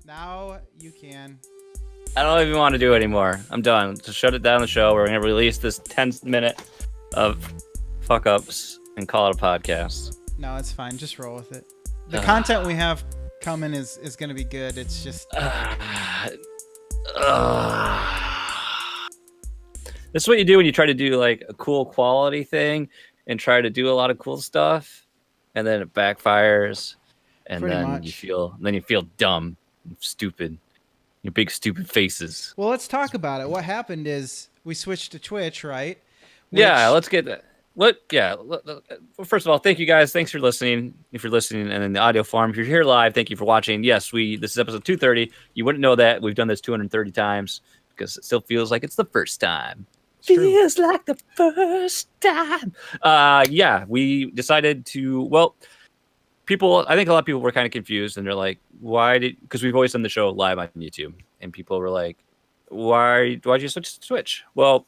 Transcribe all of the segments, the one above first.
Now you can. I don't even want to do it anymore. I'm done. Just shut it down the show. We're going to release this 10-minute of fuck ups and call it a podcast. No, it's fine. Just roll with it. The content we have coming is going to be good. It's just. This is what you do when you try to do like a cool quality thing and try to do a lot of cool stuff, and then it backfires, and then you feel dumb, and stupid, your big stupid faces. Well, let's talk about it. What happened is we switched to Twitch, right? Yeah, let's get that. First of all, thank you guys. Thanks for listening. If you're listening and in the audio form, if you're here live, thank you for watching. Yes, this is episode 230. You wouldn't know that we've done this 230 times because it still feels like it's the first time. Feels like the first time. Yeah, we decided to. Well, I think a lot of people were kind of confused, and they're like, because we've always done the show live on YouTube, and people were like, why'd you switch to Twitch? Well,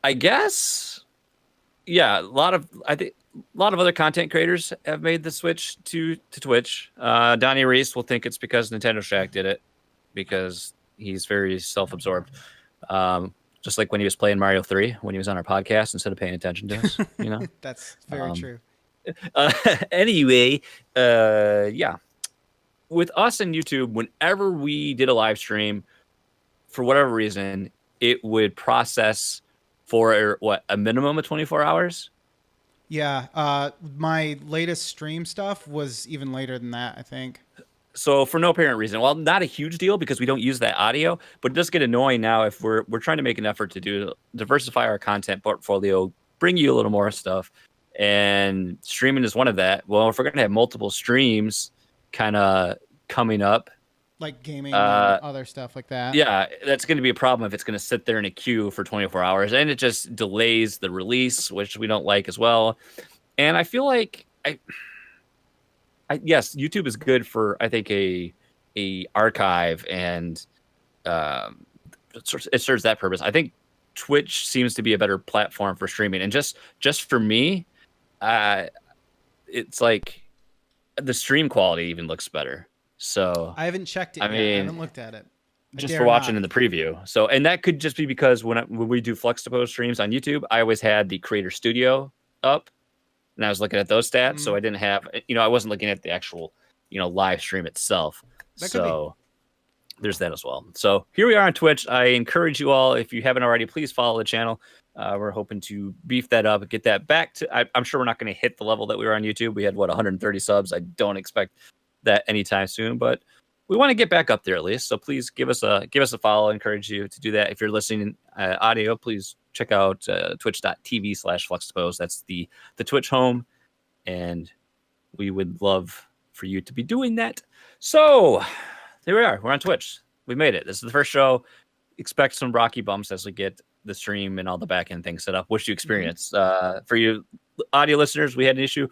I guess. Yeah, a lot of other content creators have made the switch to Twitch. Donnie Reese will think it's because Nintendo Shack did it, because he's very self-absorbed. Just like when he was playing Mario 3 when he was on our podcast instead of paying attention to us, you know. That's very true. Anyway, yeah. With us and YouTube, whenever we did a live stream, for whatever reason, it would process for a minimum of 24 hours. Yeah, my latest stream stuff was even later than that, I think. So for no apparent reason, well, not a huge deal because we don't use that audio, but it does get annoying now if we're trying to make an effort to diversify our content portfolio, bring you a little more stuff, and streaming is one of that. Well, if we're going to have multiple streams kind of coming up, like gaming and other stuff like that. Yeah, that's going to be a problem if it's going to sit there in a queue for 24 hours, and it just delays the release, which we don't like as well. And I feel like yes, YouTube is good for, I think, a archive, and it serves that purpose. I think Twitch seems to be a better platform for streaming, and just for me, it's like the stream quality even looks better. So I haven't checked it yet. I haven't looked at it. Just for watching in the preview. So, and that could just be because when we do Fluxtaposed streams on YouTube, I always had the Creator Studio up, and I was looking at those stats. So I didn't have, I wasn't looking at the actual, live stream itself. So there's that as well. So here we are on Twitch. I encourage you all, if you haven't already, please follow the channel. We're hoping to beef that up, get that back to, I'm sure we're not going to hit the level that we were on YouTube. We had 130 subs. I don't expect that anytime soon, but we want to get back up there at least. So please give us a follow. I encourage you to do that. If you're listening audio, please check out twitch.tv/Fluxtaposed. That's the Twitch home, and we would love for you to be doing that. So there we are. We're on Twitch. We made it. This is the first show. Expect some rocky bumps as we get the stream and all the back end things set up, which you experience. For you audio listeners, we had an issue.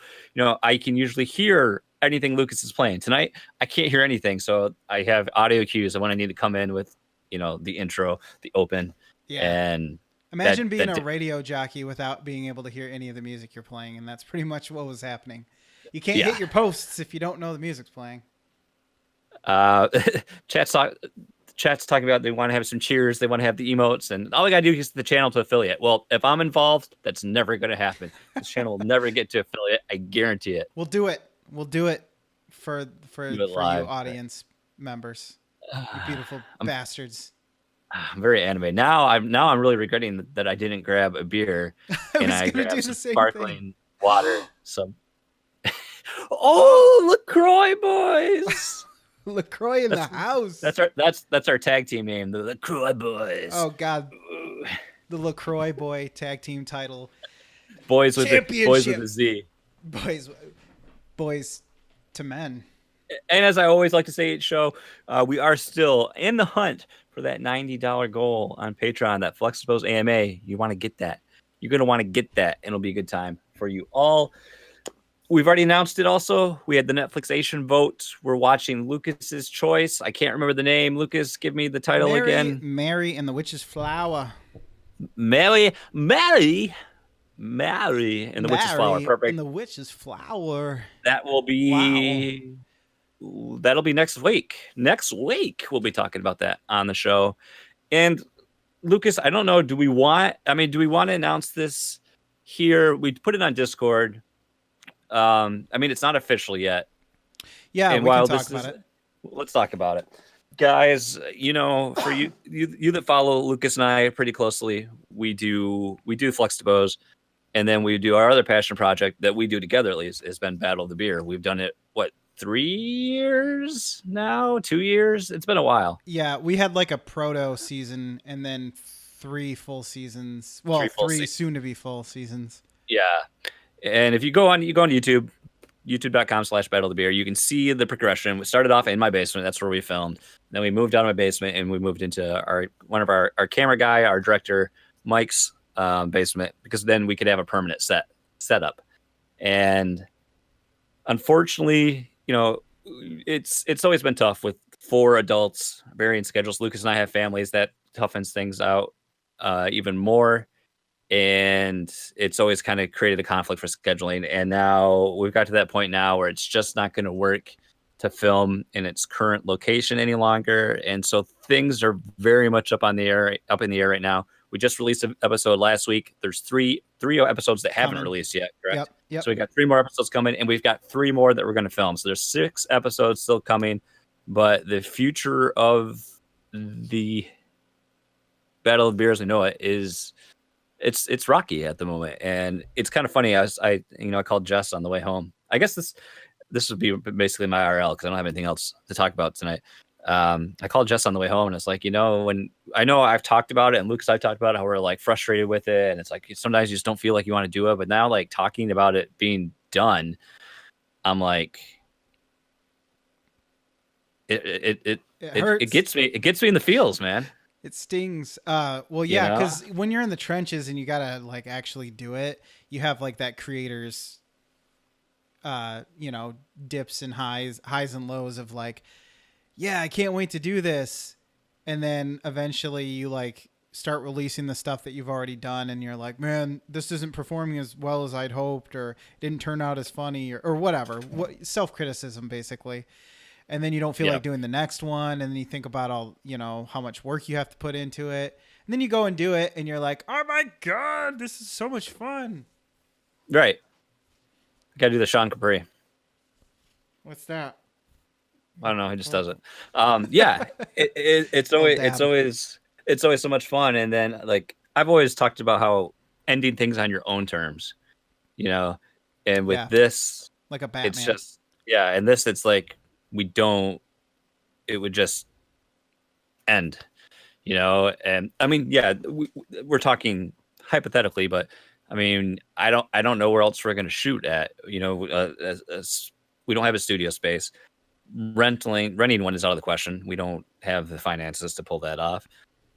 I can usually hear anything Lucas is playing. Tonight I can't hear anything, so I have audio cues when I need to come in with the intro, the open. And imagine being a radio jockey without being able to hear any of the music you're playing, and that's pretty much what was happening. You can't hit your posts if you don't know the music's playing. Chat's talking about they want to have some cheers, they want to have the emotes, and all I gotta do is the channel to affiliate. Well, if I'm involved, that's never going to happen. This channel will never get to affiliate. I guarantee it. We'll do it for you audience members. You beautiful bastards. I'm very anime. Now I'm really regretting that I didn't grab a beer and I grabbed some sparkling water. LaCroix boys. LaCroix in the house. That's our tag team name, the LaCroix boys. Oh God. The LaCroix boy tag team title. Boys with a Z. Boys to men. And as I always like to say each show, we are still in the hunt for that $90 goal on Patreon, that Fluxtaposed AMA. You want to get that. You're going to want to get that, and it'll be a good time for you all. We've already announced it also. We had the Netflixation vote. We're watching Lucas's Choice. I can't remember the name. Lucas, give me the title again. Mary and the Witch's Flower. Mary and the Witch's Flower. Perfect. And the Witch's Flower. That will be that'll be next week. Next week we'll be talking about that on the show. And Lucas, I don't know. Do we want to announce this here? We put it on Discord. It's not official yet. Yeah, and we while can talk about it. Let's talk about it, guys. For you that follow Lucas and I pretty closely, we do Fluxtaposed, and then we do our other passion project that we do together. At least has been Battle of the Beer. We've done it 3 years now, 2 years. It's been a while. Yeah, we had like a proto season and then 3 full seasons. Well, 3 soon to be full seasons. Yeah, and if you go on YouTube. YouTube.com/Battle of the Beer. You can see the progression. We started off in my basement. That's where we filmed. Then we moved out of my basement and we moved into one of our camera guy, our director, Mike's basement, because then we could have a permanent setup. And unfortunately, it's always been tough with 4 adults, varying schedules. Lucas and I have families. That toughens things out even more. And it's always kind of created a conflict for scheduling. And now we've got to that point now where it's just not going to work to film in its current location any longer. And so things are very much up in the air right now. We just released an episode last week. There's three episodes that haven't released yet, correct? Yep. So we got 3 more episodes coming, and we've got 3 more that we're going to film. So there's 6 episodes still coming, but the future of the Battle of Beers, we know it is. It's rocky at the moment, and it's kind of funny. I called Jess on the way home. I guess this would be basically my RL because I don't have anything else to talk about tonight. I called Jess on the way home, and it's like, when I know I've talked about it, and Lucas, I've talked about how we're like frustrated with it, and it's like sometimes you just don't feel like you want to do it, but now like talking about it being done, I'm like, it hurts. It gets me in the feels, man. It stings. Well, yeah, because when you're in the trenches and you gotta like actually do it, you have like that creator's, dips and highs and lows of like, yeah, I can't wait to do this, and then eventually you like start releasing the stuff that you've already done, and you're like, man, this isn't performing as well as I'd hoped, or didn't turn out as funny, or whatever. Self-criticism, basically. And then you don't feel like doing the next one. And then you think about all, how much work you have to put into it. And then you go and do it and you're like, oh my God, this is so much fun. Right. Got to do the Sean Capri. What's that? I don't know. He just does it. Yeah. It's always so much fun. And then like, I've always talked about how ending things on your own terms, and with this, like a Batman. It's just, and this, it's like, it would just end, and we're talking hypothetically, but I don't know where else we're going to shoot at, as we don't have a studio space. Renting one is out of the question. We don't have the finances to pull that off.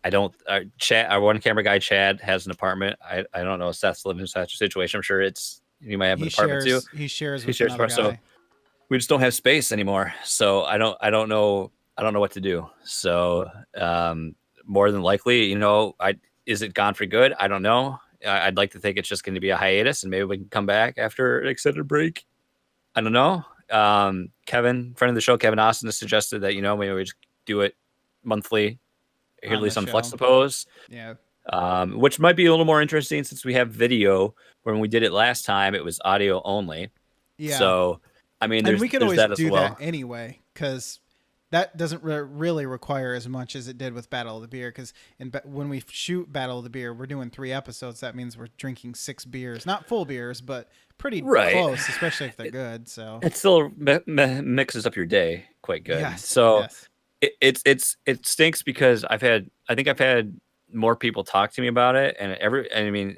Our one camera guy, Chad, has an apartment. I don't know if Seth's living in such a situation. I'm sure you might have an apartment too. He shares another guy. So we just don't have space anymore. So I don't know what to do. So more than likely, is it gone for good? I don't know. I'd like to think it's just going to be a hiatus, and maybe we can come back after an extended break. I don't know. Kevin, friend of the show, Kevin Austin, has suggested that maybe we just do it monthly, at least on Fluxtaposed. Yeah. Which might be a little more interesting since we have video. When we did it last time, it was audio only. Yeah. So and we could always do that anyway, because that doesn't really require as much as it did with Battle of the Beer. Because when we shoot Battle of the Beer, we're doing 3 episodes. That means we're drinking 6 beers, not full beers, but pretty close, especially if they're good. So it still mixes up your day quite good. Yes, so yes. It stinks because I've had more people talk to me about it, and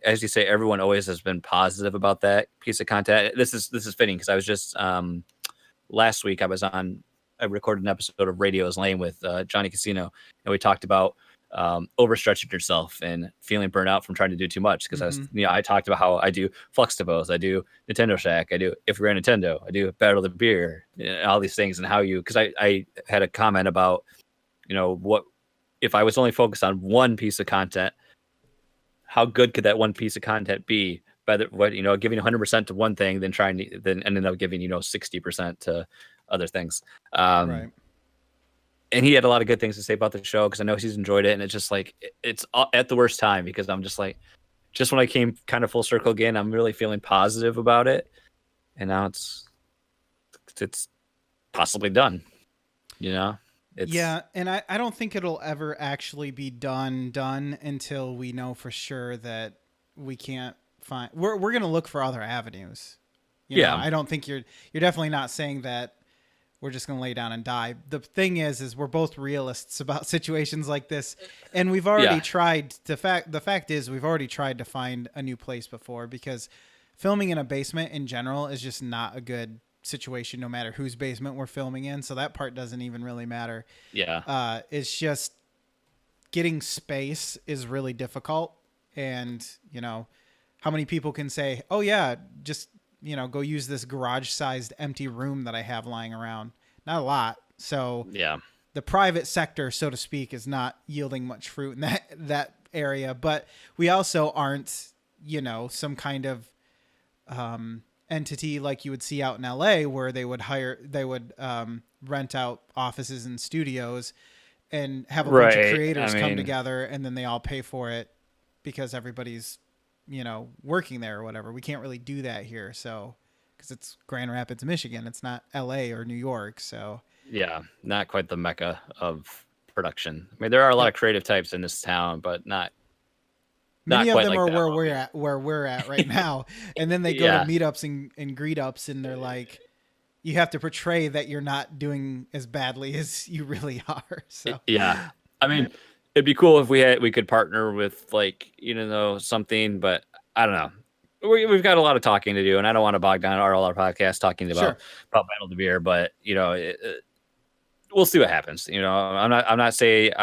as you say, everyone always has been positive about that piece of content. This is fitting because I was just last week I recorded an episode of Radio is Lame with Johnny Casino, and we talked about overstretching yourself and feeling burnt out from trying to do too much. Because I talked about how I do Fluxtaposed, I do Nintendo Shack, I do If We're Nintendo, I do Battle of the Beer, all these things, and how because I had a comment about what if I was only focused on one piece of content, how good could that one piece of content be? Giving 100% to one thing, then ending up giving 60% to other things. Um, Right. and he had a lot of good things to say about the show because I know he's enjoyed it. And it's just like it's at the worst time because I'm just like, just when I came kind of full circle again, I'm really feeling positive about it. And now it's possibly done. You know, it's Yeah, and I don't think it'll ever actually be done until we know for sure that we can't find we're gonna look for other avenues. You know, yeah, I don't think you're definitely not saying that we're just gonna lay down and die. The thing is we're both realists about situations like this, and we've already yeah, tried. The fact is we've already tried to find a new place before because filming in a basement in general is just not a good situation, no matter whose basement we're filming in. So that part doesn't even really matter. yeah. It's just getting space is really difficult, and how many people can say, "Oh yeah, just go use this garage-sized empty room that I have lying around." Not a lot. So Yeah. the private sector, so to speak, is not yielding much fruit in that area. But we also aren't, some kind of entity like you would see out in LA, where they would rent out offices and studios and have a bunch of Right. I creators come mean, together, and then they all pay for it because everybody's working there or whatever. We can't really do that here, so because it's Grand Rapids, Michigan. It's not LA or New York. So yeah, not quite the mecca of production. I mean, there are a lot yep. of creative types in this town, but not Many of quite them like are that where we're at right now. And then they go to Yeah, meetups and greet ups, and they're like, you have to portray that you're not doing as badly as you really are. So yeah. I mean, it'd be cool if we could partner with like something, but I don't know. We've got a lot of talking to do, and I don't want to bog down all our podcasts talking sure. about Battle to Beer, but we'll see what happens. I'm not saying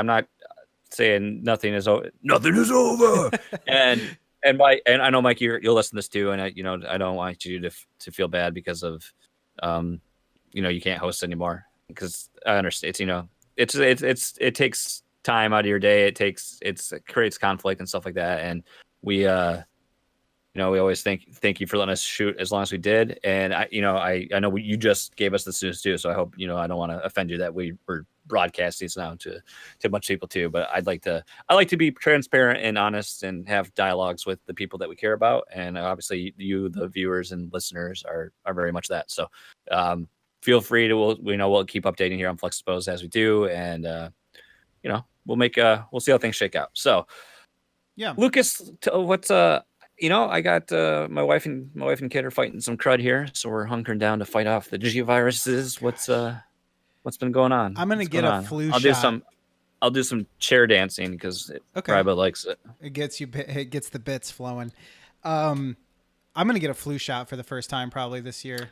nothing is over. And I know Mike, you'll listen to this too, and I don't want you to feel bad because of you can't host anymore because I understand it takes time out of your day. It creates conflict and stuff like that, and we always thank you for letting us shoot as long as we did. And I know you just gave us the news too, so I hope I don't want to offend you that we're broadcasting this now to a bunch of people too. But I like to be transparent and honest and have dialogues with the people that we care about. And obviously, you, the viewers and listeners, are very much that. So feel free to we'll keep updating here on Fluxtaposed as we do, and we'll see how things shake out. So Yeah. Lucas, what's I got my wife and kid are fighting some crud here, so we're hunkering down to fight off the G viruses. What's been going on? I'm gonna What's get going a on? flu I'll do shot. some chair dancing because Okay. Ryba likes it. It gets the bits flowing. I'm gonna get a flu shot for the first time probably this year.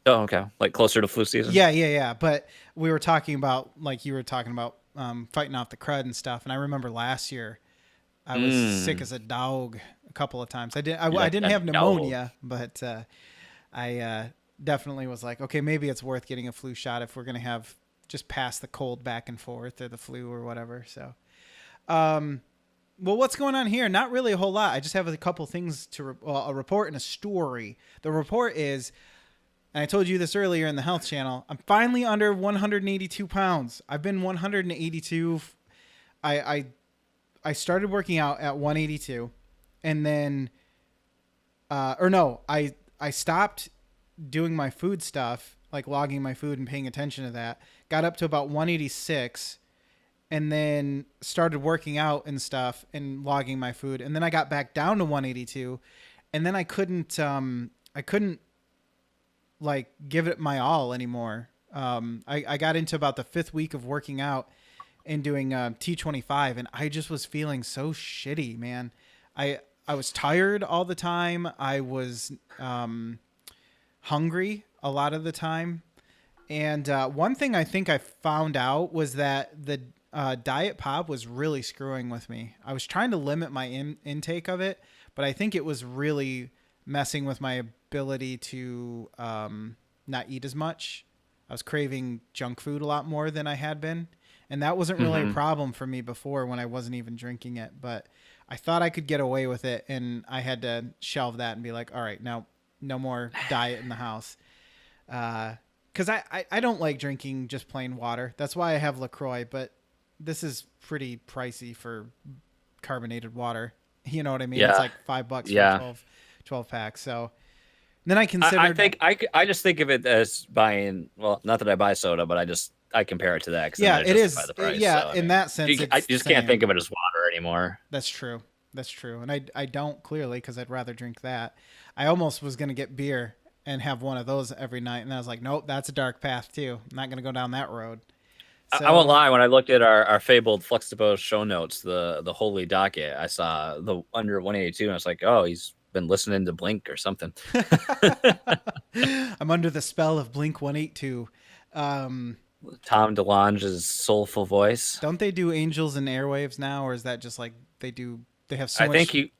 Oh, okay. Like closer to flu season. Yeah. But we were talking about, like you were talking about, fighting off the crud and stuff. And I remember last year I was sick as a dog a couple of times. I didn't have pneumonia, but I definitely was like, okay, maybe it's worth getting a flu shot if we're gonna have just pass the cold back and forth or the flu or whatever. So, well, what's going on here? Not really a whole lot. I just have a couple things to a report and a story. The report is, and I told you this earlier in the health channel, I'm finally under 182 pounds. I've been 182. I started working out at 182, and then, I stopped doing my food stuff, like logging my food and paying attention to that. Got up to about 186, and then started working out and stuff and logging my food, and then I got back down to 182, and then I couldn't like give it my all anymore. I got into about the 5th week of working out and doing T25, and I just was feeling so shitty, man. I was tired all the time. I was hungry a lot of the time. And one thing I think I found out was that the diet pop was really screwing with me. I was trying to limit my intake of it, but I think it was really messing with my ability to not eat as much. I was craving junk food a lot more than I had been. And that wasn't really a problem for me before when I wasn't even drinking it. But I thought I could get away with it, and I had to shelve that and be like, all right, no more diet in the house. Because I don't like drinking just plain water. That's why I have LaCroix, but this is pretty pricey for carbonated water. You know what I mean? It's Yeah, like $5 for a yeah. 12 pack. So then I I considered, think I just think of it as buying. Well, not that I buy soda, but I compare it to that because then yeah, I it justify is. the price. Yeah, So I in mean, that sense, I it's the just can't think same. of it as water anymore. That's true. That's true. And I don't clearly because I'd rather drink that. I almost was going to get beer and have one of those every night. And I was like, nope, that's a dark path too. I'm not going to go down that road. I won't So lie. When I looked at our fabled Fluxtaposed show notes, the holy docket, I saw the under 182, and I was like, oh, he's been listening to Blink or something. I'm under the spell of Blink 182. Um, Tom DeLonge's soulful voice. don't they do Angels and Airwaves now, or is that just like they have so I think much he.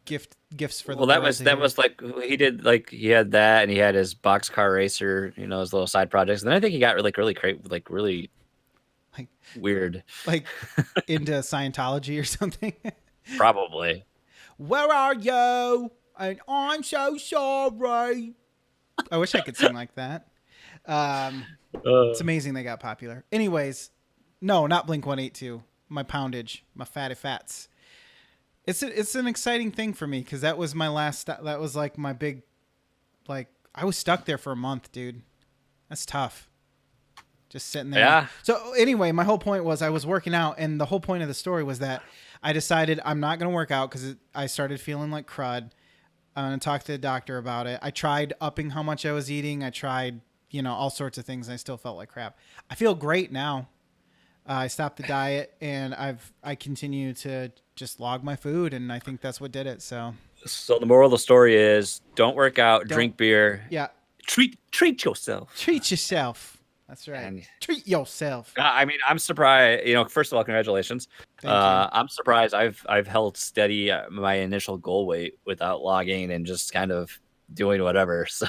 gifts for the Well, that world was to that hear? was like he did like he had that and he had his boxcar racer, his little side projects. And then I think he got really great, like really Like weird, like into Scientology or something? probably. Where are you? And I'm so sorry. I wish I could sing like that. Um, it's amazing they got popular. Anyways, no, not Blink 182. My poundage, my fatty fats. It's an exciting thing for me because that was my last. That was like my big, like I was stuck there for a month, dude. That's tough. Just sitting there. Yeah. So anyway, my whole point was I was working out, and the whole point of the story was that I decided I'm not going to work out because I started feeling like crud. I'm going to talk to the doctor about it. I tried upping how much I was eating. I tried, all sorts of things. And I still felt like crap. I feel great now. I stopped the diet, and I continue to just log my food, and I think that's what did it. So The moral of the story is don't work out, don't. drink beer, Yeah, treat yourself. treat yourself. That's right. And Treat yourself. I mean, I'm surprised. First of all, congratulations. Thank you. I'm surprised I've held steady my initial goal weight without logging and just kind of doing whatever. So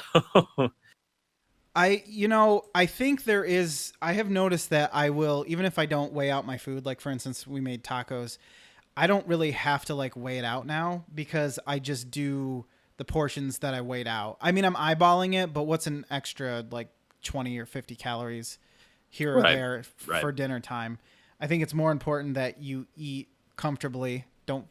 I think I have noticed that I will, even if I don't weigh out my food, like for instance, we made tacos, I don't really have to like weigh it out now because I just do the portions that I weighed out. I mean, I'm eyeballing it, but what's an extra like 20 or 50 calories here or Right, there right. for dinner time? I think it's more important that you eat comfortably. Don't,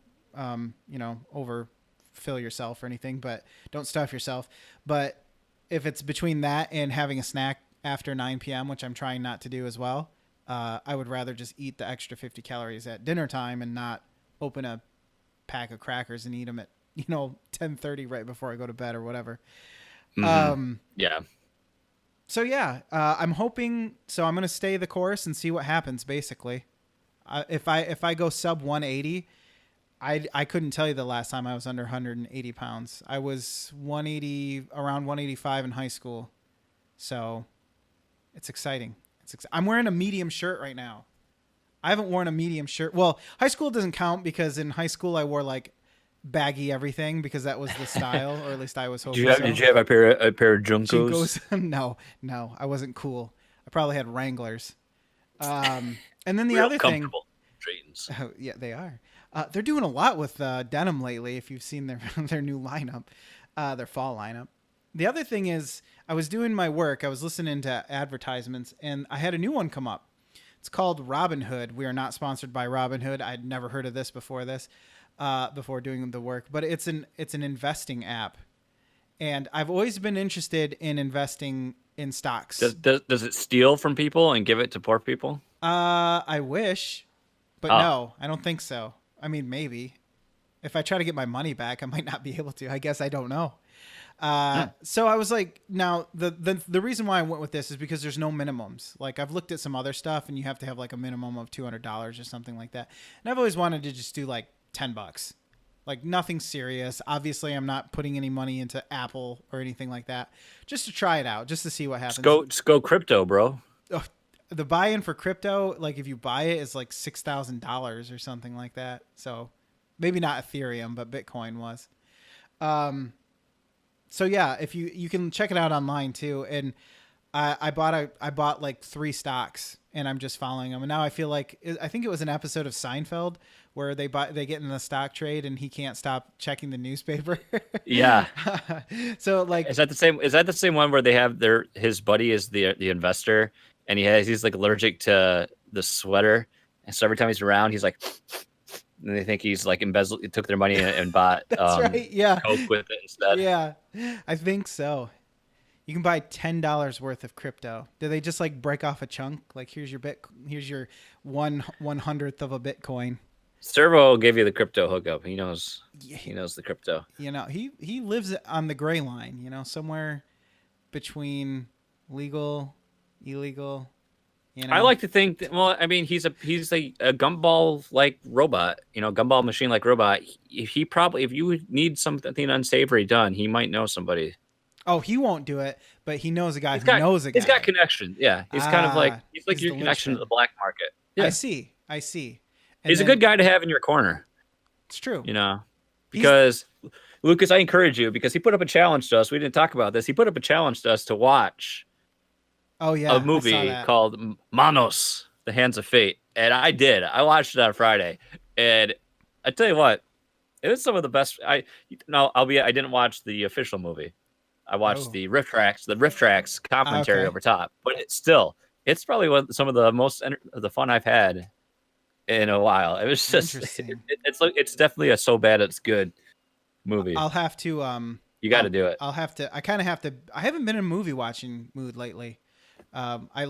overfill yourself or anything, but don't stuff yourself. But if it's between that and having a snack after 9 p.m., which I'm trying not to do as well, I would rather just eat the extra 50 calories at dinner time and not open a pack of crackers and eat them at 10:30 right before I go to bed or whatever. Mm-hmm. Yeah. So yeah, I'm hoping. So I'm gonna stay the course and see what happens. Basically, if I go sub 180, I couldn't tell you the last time I was under 180 pounds. I was 180 around 185 in high school, so it's exciting. I'm wearing a medium shirt right now. I haven't worn a medium shirt. Well, high school doesn't count because in high school I wore like baggy everything because that was the style, or at least I was hoping so. Did you have a pair of Junkos? Junkos? No, I wasn't cool. I probably had Wranglers. And then the Real other thing, comfortable jeans. oh, yeah, they are. They're doing a lot with denim lately. If you've seen their new lineup, their fall lineup. The other thing is, I was doing my work. I was listening to advertisements, and I had a new one come up. It's called Robinhood. We are not sponsored by Robinhood. I'd never heard of this before before doing the work, but it's an investing app, and I've always been interested in investing in stocks. Does it steal from people and give it to poor people? I wish, but Oh. no, I don't think so. I mean, maybe if I try to get my money back, I might not be able to. I guess I don't know. So I was like, now the reason why I went with this is because there's no minimums. Like I've looked at some other stuff and you have to have like a minimum of $200 or something like that. And I've always wanted to just do like $10, like nothing serious. Obviously I'm not putting any money into Apple or anything like that, just to try it out, just to see what happens. Just go crypto, bro. Oh, the buy-in for crypto, like if you buy it, is like $6,000 or something like that. So maybe not Ethereum, but Bitcoin was. So yeah, if you can check it out online too. And I bought like 3 stocks and I'm just following them. And now I feel like I think it was an episode of Seinfeld where they get in a stock trade and he can't stop checking the newspaper. Yeah. So like, Is that the same? Is that the same one where they have his buddy is the investor, and he's like allergic to the sweater, and so every time he's around, he's like, and they think he's like embezzled, took their money and bought that's right. Yeah. coke with it instead. Yeah. I think so. You can buy $10 worth of crypto. Do they just like break off a chunk? Like here's your 1/100th of a Bitcoin. Servo gave you the crypto hookup. He knows the crypto. You know, he lives on the gray line, you know, somewhere between legal, illegal. You know? I like to think that, well, I mean, he's a gumball like robot, gumball machine like robot. If you need something unsavory done, he might know somebody. Oh, he won't do it, but he knows a guy who knows a guy. He's got connection. Yeah, he's kind of like he's your connection to the black market. Yeah. I see. And He's a good guy to have in your corner. It's true. Because Lucas, I encourage you because he put up a challenge to us. We didn't talk about this. He put up a challenge to us to watch. Oh yeah, a movie called Manos, The Hands of Fate, and I did. I watched it on Friday, and I tell you what, it was some of the best. I didn't watch the official movie. I watched the riff tracks commentary over top, but it's probably some of the most the fun I've had in a while. It was just it's definitely a so bad it's good movie. I'll have to you got to do it. I haven't been in a movie watching mood lately. I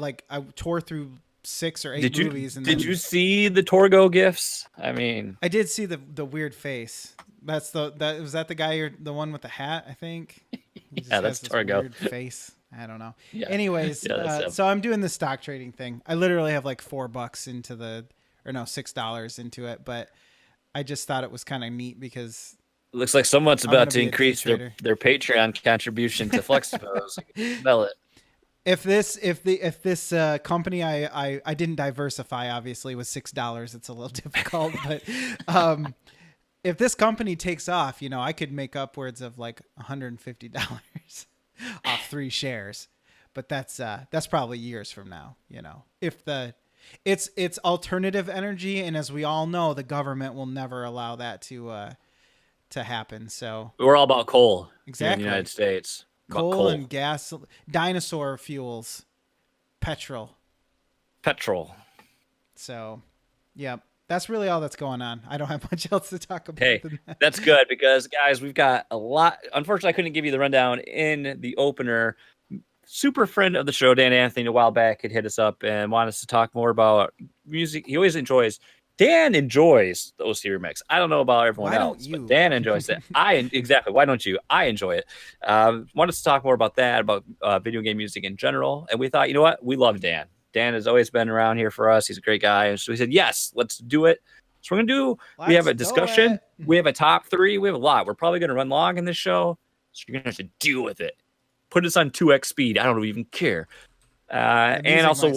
tore through 6 or 8 movies. Did you see the Torgo gifs? I mean, I did see the weird face. Was that the guy the one with the hat? I think. Yeah, that's Torgo. Weird face. I don't know. Yeah. Anyways, so I'm doing the stock trading thing. I literally have like $4 into $6 into it, but I just thought it was kind of neat because it looks like someone's about to increase their Patreon contribution to Fluxtaposed. Smell it. If this company I didn't diversify obviously with $6, it's a little difficult, but if this company takes off, I could make upwards of like $150 off 3 shares, but that's probably years from now. If it's alternative energy, and as we all know, the government will never allow that to happen. So we're all about coal exactly in the United States. Coal and gas, dinosaur fuels, petrol. So, yeah, that's really all that's going on. I don't have much else to talk about. Hey, that's good because, guys, we've got a lot. Unfortunately, I couldn't give you the rundown in the opener. Super friend of the show, Dan Anthony, a while back, had hit us up and wanted us to talk more about music. He always enjoys. Dan enjoys the OC remix. I don't know about everyone else, but Dan enjoys it. Exactly. Why don't you? I enjoy it. Wanted to talk more about that, about video game music in general. And we thought, you know what? We love Dan. Dan has always been around here for us. He's a great guy. And so we said, yes, let's do it. So we're going to do, we have a discussion. We have a top 3. We have a lot. We're probably going to run long in this show. So you're going to have to deal with it. Put us on 2x speed. I don't even care. And also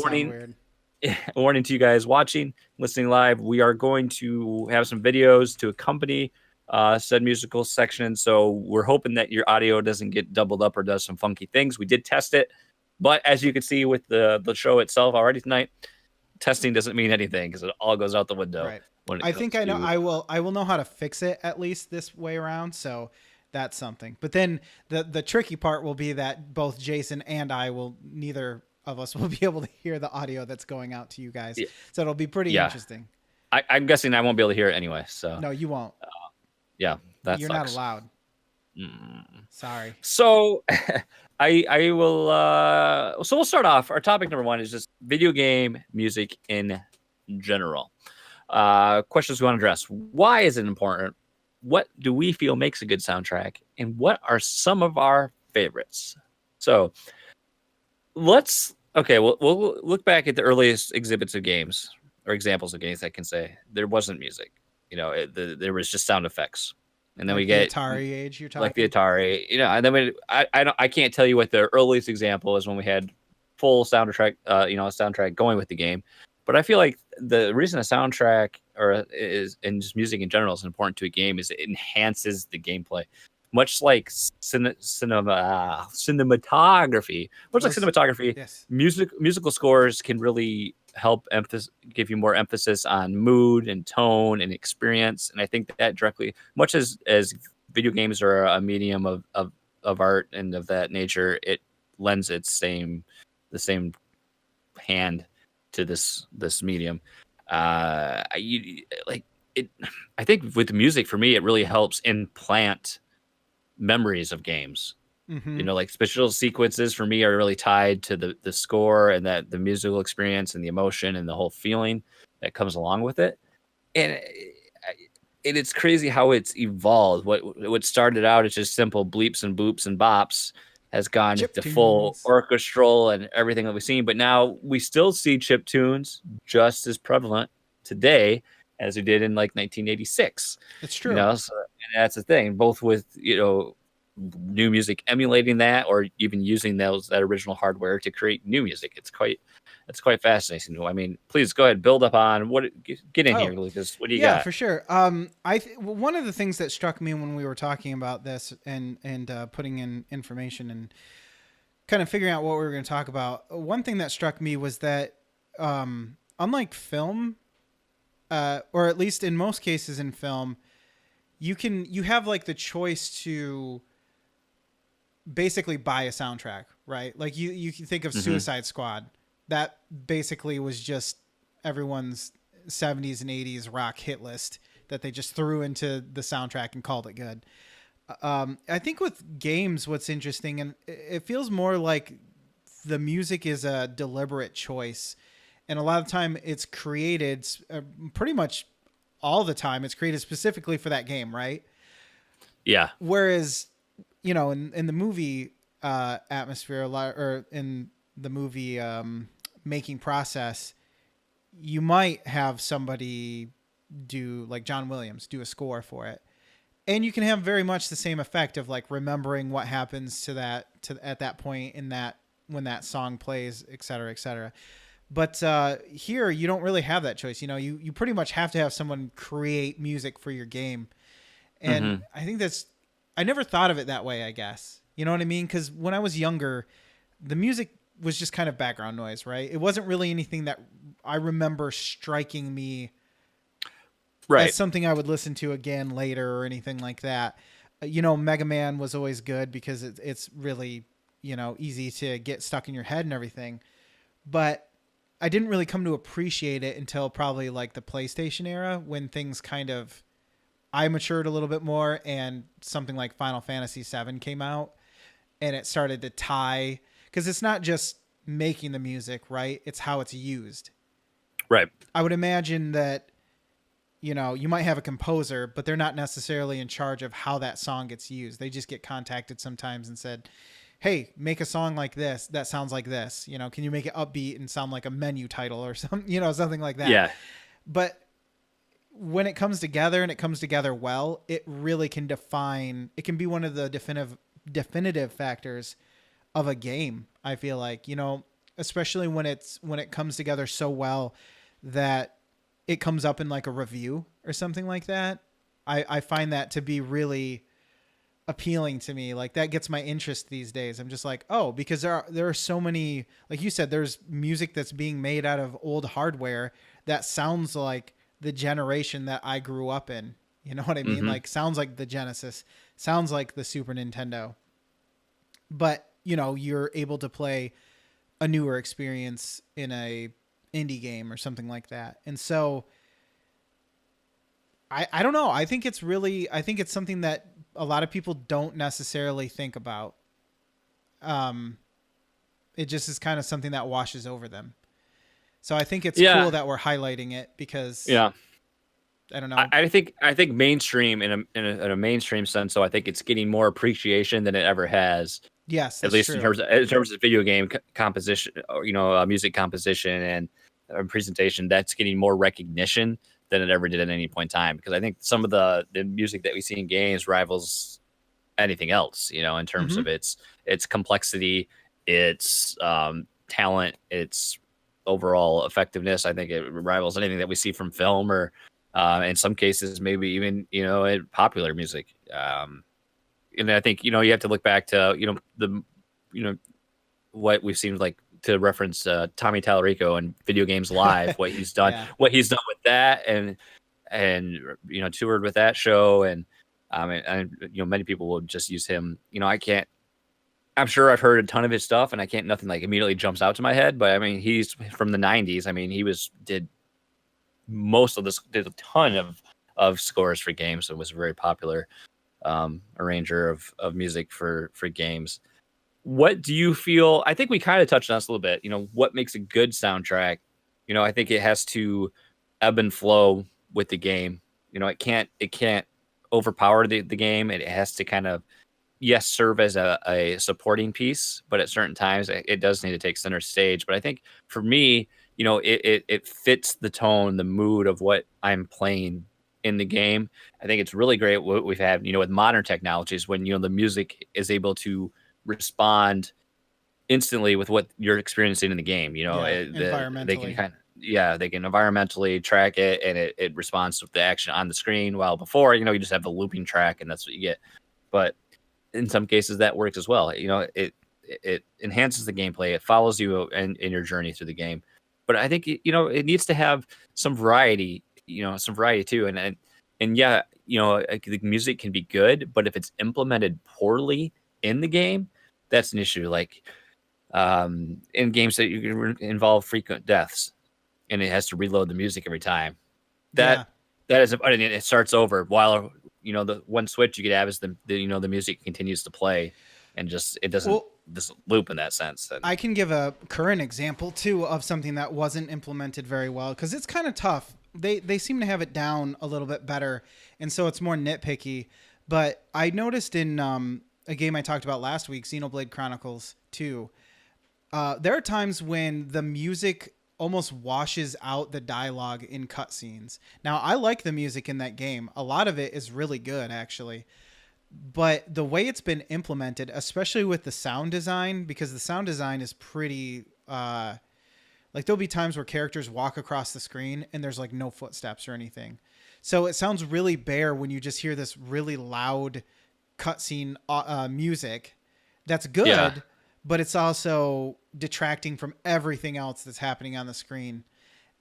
warning to you guys watching, listening live, we are going to have some videos to accompany said musical section. So we're hoping that your audio doesn't get doubled up or does some funky things. We did test it, but as you can see with the show itself already tonight, testing doesn't mean anything because it all goes out the window. Right. I think I know. I will know how to fix it at least this way around. So that's something. But then the tricky part will be that both Jason and I neither of us will be able to hear the audio that's going out to you guys. Yeah. So it'll be pretty interesting. I'm guessing I won't be able to hear it anyway. So no, you won't. Yeah, that you're sucks. Not allowed. Sorry. So I will. So we'll start off. Our topic number 1 is just video game music in general. Questions we want to address. Why is it important? What do we feel makes a good soundtrack? And what are some of our favorites? So we'll look back at the earliest exhibits of games or examples of games that can say there wasn't music. There was just sound effects. And then we get the Atari age. You're talking like the Atari, and then I can't tell you what the earliest example is when we had full soundtrack, a soundtrack going with the game. But I feel like the reason a soundtrack and just music in general is important to a game is it enhances the gameplay. much like cinematography, Those, yes. musical scores can really help give you more emphasis on mood and tone and experience. And I think that directly, much as video games are a medium of art and of that nature, it lends the same hand to this medium. Like it. I think with music, for me, it really helps implant memories of games. Mm-hmm. Like special sequences for me are really tied to the score and that the musical experience and the emotion and the whole feeling that comes along with it. And it's crazy how it's evolved. What started out as just simple bleeps and boops and bops has gone Chip into full tunes. orchestral and everything that we've seen. But now we still see chip tunes just as prevalent today as we did in like 1986. It's true. So, and that's the thing, both with new music emulating that, or even using that original hardware to create new music. It's quite fascinating. I mean, please go ahead, build up on get in here, Oh, Lucas. What do you yeah, got? for sure. One of the things that struck me when we were talking about this and putting in information and kind of figuring out what we were going to talk about, one thing that struck me was that unlike film, or at least in most cases in film, you have like the choice to basically buy a soundtrack, right? Like you can think of Suicide Squad. That basically was just everyone's 70s and 80s rock hit list that they just threw into the soundtrack and called it good. I think with games, what's interesting, and it feels more like the music is a deliberate choice. And a lot of time it's created, pretty much all the time, it's created specifically for that game, right? Yeah. Whereas, in the movie atmosphere, or in the movie making process, you might have somebody do, like John Williams, do a score for it. And you can have very much the same effect of like remembering what happens at that point in that, when that song plays, et cetera, et cetera. But here you don't really have that choice. You pretty much have to have someone create music for your game. And I think I never thought of it that way, I guess. You know what I mean? Because when I was younger, the music was just kind of background noise, right? It wasn't really anything that I remember striking me as something I would listen to again later or anything like that. Mega Man was always good because it's really, easy to get stuck in your head and everything. But I didn't really come to appreciate it until probably like the PlayStation era, when things kind of, I matured a little bit more, and something like Final Fantasy VII came out, and it started to tie, because it's not just making the music, right? It's how it's used. Right. I would imagine that, you might have a composer, but they're not necessarily in charge of how that song gets used. They just get contacted sometimes and said, hey, make a song like this that sounds like this. Can you make it upbeat and sound like a menu title or something, something like that. Yeah. But when it comes together, and it comes together well, it really can be one of the definitive factors of a game. I feel like, especially when it comes together so well that it comes up in like a review or something like that. I find that to be really appealing to me. Like, that gets my interest these days. I'm just like, oh, because there are so many, like you said, there's music that's being made out of old hardware that sounds like the generation that I grew up in. You know what I mean? Like, sounds like the Genesis, sounds like the Super Nintendo. But, you're able to play a newer experience in a indie game or something like that. And so I don't know. I think it's something that a lot of people don't necessarily think about. It just is kind of something that washes over them. So I think it's cool that we're highlighting it, because I don't know. I think mainstream in a mainstream sense. So I think it's getting more appreciation than it ever has. Yes, at least true. in terms of video game composition, or music composition and presentation. That's getting more recognition than it ever did at any point in time. Because I think some of the music that we see in games rivals anything else. In terms of its complexity, its talent, its overall effectiveness. I think it rivals anything that we see from film, or in some cases maybe even in popular music. and I think, you have to look back to, you know, what we've seen, like, to reference Tommy Tallarico and Video Games Live, what he's done, Yeah. with that, and toured with that show, and many people will just use him. I'm sure I've heard a ton of his stuff, and nothing like immediately jumps out to my head, but I mean, he's from the 90s. I mean, did a ton of scores for games, and was a very popular arranger of music for games. What do you feel? I think we kind of touched on this a little bit. What makes a good soundtrack? I think it has to ebb and flow with the game. It can't overpower the game. It has to kind of, yes, serve as a supporting piece, but at certain times it does need to take center stage. But I think for me, it fits the tone, the mood of what I'm playing in the game. I think it's really great what we've had, with modern technologies, when, the music is able to respond instantly with what you're experiencing in the game. Environmentally. They can environmentally track it, and it responds to the action on the screen. While before, you just have the looping track, and that's what you get. But in some cases that works as well. It enhances the gameplay. It follows you in your journey through the game. But I think, it needs to have some variety, too. And yeah, the music can be good, but if it's implemented poorly in the game, that's an issue. Like in games that you can involve frequent deaths, and it has to reload the music every time. That is, it starts over while, the one switch you could have is the music continues to play, and it doesn't loop in that sense. And I can give a current example too of something that wasn't implemented very well, because it's kind of tough. They seem to have it down a little bit better, and so it's more nitpicky. But I noticed in a game I talked about last week, Xenoblade Chronicles 2, there are times when the music almost washes out the dialogue in cutscenes. Now, I like the music in that game. A lot of it is really good, actually. But the way it's been implemented, especially with the sound design, because the sound design is pretty... like, there'll be times where characters walk across the screen and there's, like, no footsteps or anything. So it sounds really bare when you just hear this really loud cutscene music. That's good. Yeah. But it's also detracting from everything else that's happening on the screen.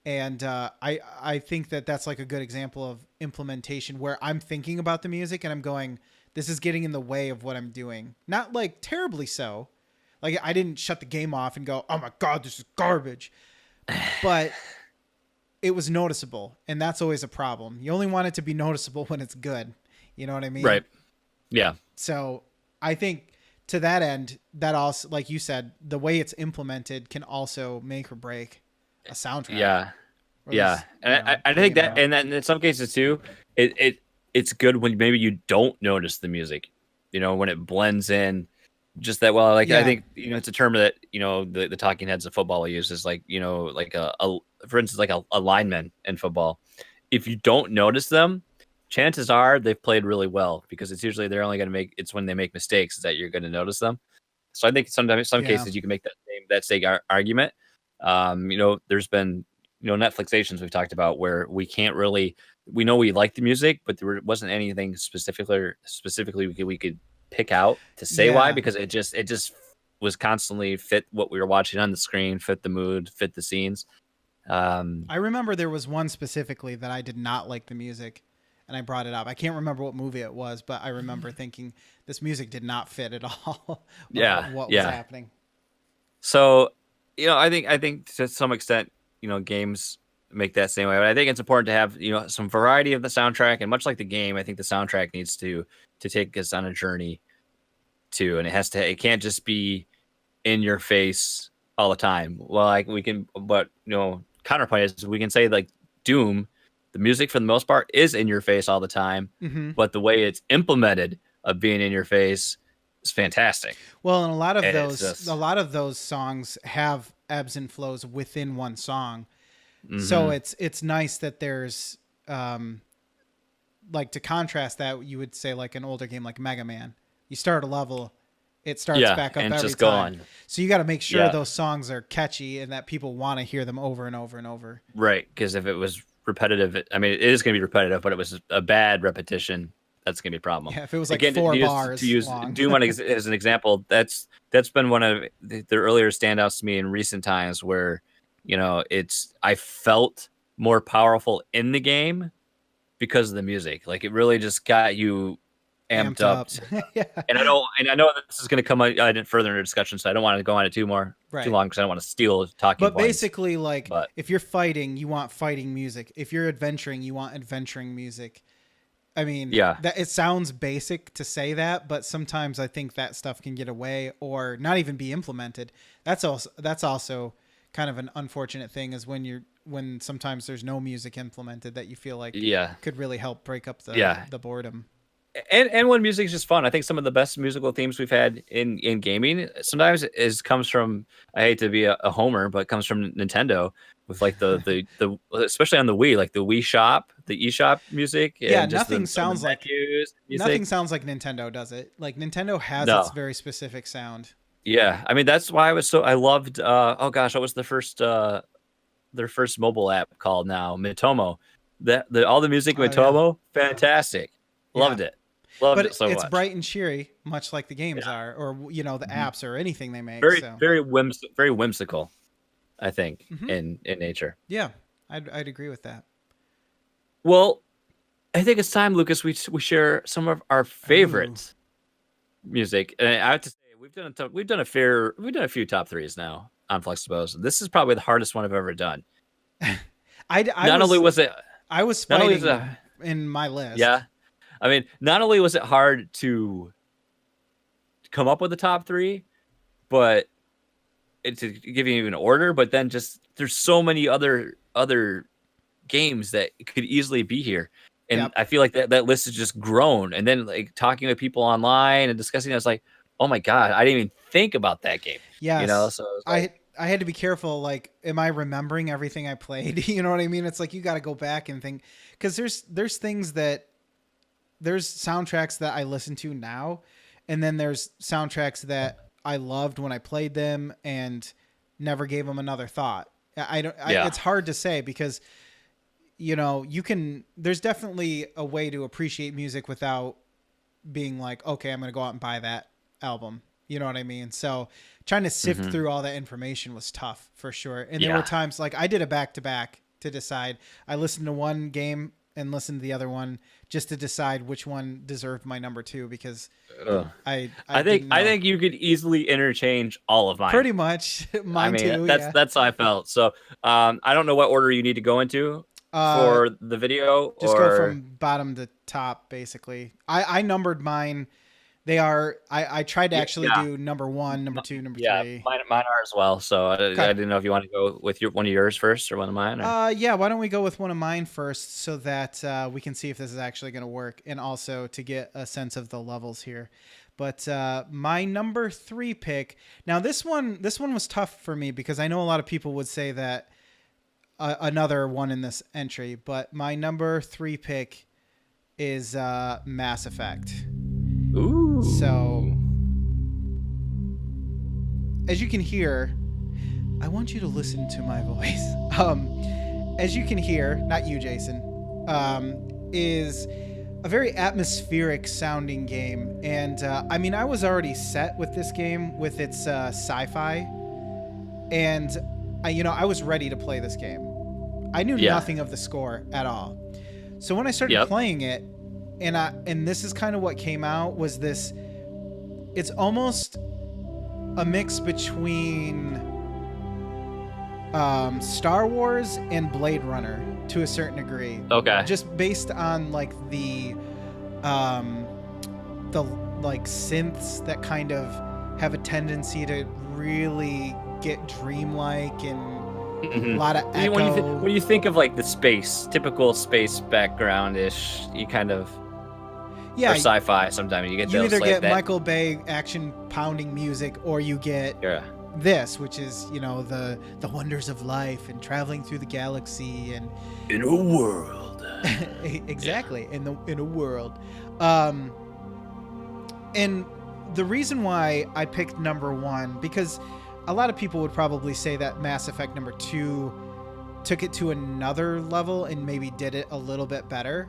And I think that's like a good example of implementation where I'm thinking about the music and I'm going, this is getting in the way of what I'm doing. Not like terribly so. Like, I didn't shut the game off and go, oh my God, this is garbage. But it was noticeable. And that's always a problem. You only want it to be noticeable when it's good. You know what I mean? Right. Yeah. So I think, to that end, that also, like you said, the way it's implemented can also make or break a soundtrack. Yeah. Yeah. And I think that, and then in some cases too, it's good when maybe you don't notice the music, when it blends in just that well. Like, I think, it's a term that, the talking heads of football uses, like, like for instance, like a lineman in football. If you don't notice them, chances are they've played really well, because it's usually they're only going to it's when they make mistakes that you're going to notice them. So I think sometimes, some cases you can make that same argument. There's been, Netflixations we've talked about where we know we like the music, but there wasn't anything specifically we could pick out to say why, because it just was constantly fit what we were watching on the screen, fit the mood, fit the scenes. I remember there was one specifically that I did not like the music, and I brought it up. I can't remember what movie it was, but I remember thinking this music did not fit at all. What was happening. So, I think to some extent, games make that same way. But I think it's important to have, some variety of the soundtrack, and much like the game, I think the soundtrack needs to take us on a journey too, and it can't just be in your face all the time. Well, like counterpoint is we can say, like, Doom, the music for the most part is in your face all the time, but the way it's implemented of being in your face is fantastic. Well, and a lot of those songs have ebbs and flows within one song. So it's nice that there's like, to contrast that, you would say like an older game like Mega Man. You start a level, it starts back up and every just time. Go on. So you got to make sure those songs are catchy and that people want to hear them over and over and over. Right, because if it was repetitive, I mean, it is going to be repetitive, but it was a bad repetition. that's gonna be a problem. Yeah, if it was like Again, 4 bars to use long. Doom as an example, that's been one of the earlier standouts to me in recent times, where I felt more powerful in the game because of the music. Like it really just got you amped up. Yeah. And I know this is going to come further into discussion, so I don't want to go on it too long because I don't want to steal talking But points. basically, like, if you're fighting, you want fighting music. If you're adventuring, you want adventuring music. I mean, that it sounds basic to say that, but sometimes I think that stuff can get away or not even be implemented. That's also kind of an unfortunate thing, is when sometimes there's no music implemented that you feel like could really help break up the boredom. And when music is just fun, I think some of the best musical themes we've had in gaming sometimes comes from, I hate to be a homer, but comes from Nintendo with like the especially on the Wii, like the Wii Shop, the eShop music. Yeah, and just nothing sounds like Nintendo does it. Like Nintendo has its very specific sound. Yeah, I mean that's why I loved. Oh gosh, what was their first mobile app called now? Mitomo. All the music Mitomo, fantastic. Loved it. Loved it so much. It's bright and cheery, much like the games are, or the apps or anything they make. Very whimsical, I think, in nature. Yeah, I'd agree with that. Well, I think it's time, Lucas, we share some of our favorite music. And I have to say, we've done a few top threes now on Fluxtaposed. This is probably the hardest one I've ever done. I was fighting in my list. Yeah. I mean, not only was it hard to come up with the top three, but to give you an order, but then just there's so many other games that could easily be here. And I feel like that list has just grown. And then like talking with people online and discussing, I was like, oh my God, I didn't even think about that game. Yeah. So I had to be careful. Like, am I remembering everything I played? You know what I mean? It's like, you got to go back and think, because there's things that, there's soundtracks that I listen to now, and then there's soundtracks that I loved when I played them and never gave them another thought. It's hard to say because, there's definitely a way to appreciate music without being like, okay, I'm going to go out and buy that album. You know what I mean? So trying to sift through all that information was tough for sure. And there were times like I did a back-to-back to decide. I listened to one game and listened to the other one just to decide which one deserved my number two, because I think you could easily interchange all of mine. Pretty much. Mine too. That's how I felt. So I don't know what order you need to go into for the video. Just go from bottom to top, basically. I numbered mine. They are. I tried to actually do number one, number two, number three. Yeah, mine are as well. So I didn't know if you want to go with one of yours first or one of mine. Or? Yeah. Why don't we go with one of mine first, so that we can see if this is actually going to work, and also to get a sense of the levels here. But my number 3 pick. Now this one was tough for me because I know a lot of people would say that another one in this entry. But my number 3 pick is Mass Effect. Ooh. So, as you can hear, I want you to listen to my voice. As you can hear, not you, Jason, is a very atmospheric sounding game. And I mean, I was already set with this game with its sci-fi. And, I was ready to play this game. I knew nothing of the score at all. So when I started playing it, and this is kind of what came out, was this, it's almost a mix between Star Wars and Blade Runner to a certain degree. Okay. Just based on like the like synths that kind of have a tendency to really get dreamlike and a lot of echo. When you think of like the typical space background-ish, you kind of... Yeah, or sci-fi sometimes. You either get Michael Bay action pounding music, or you get this, which is, the wonders of life and traveling through the galaxy and in a world. Exactly. In a world. And the reason why I picked number 1, because a lot of people would probably say that Mass Effect number 2 took it to another level and maybe did it a little bit better.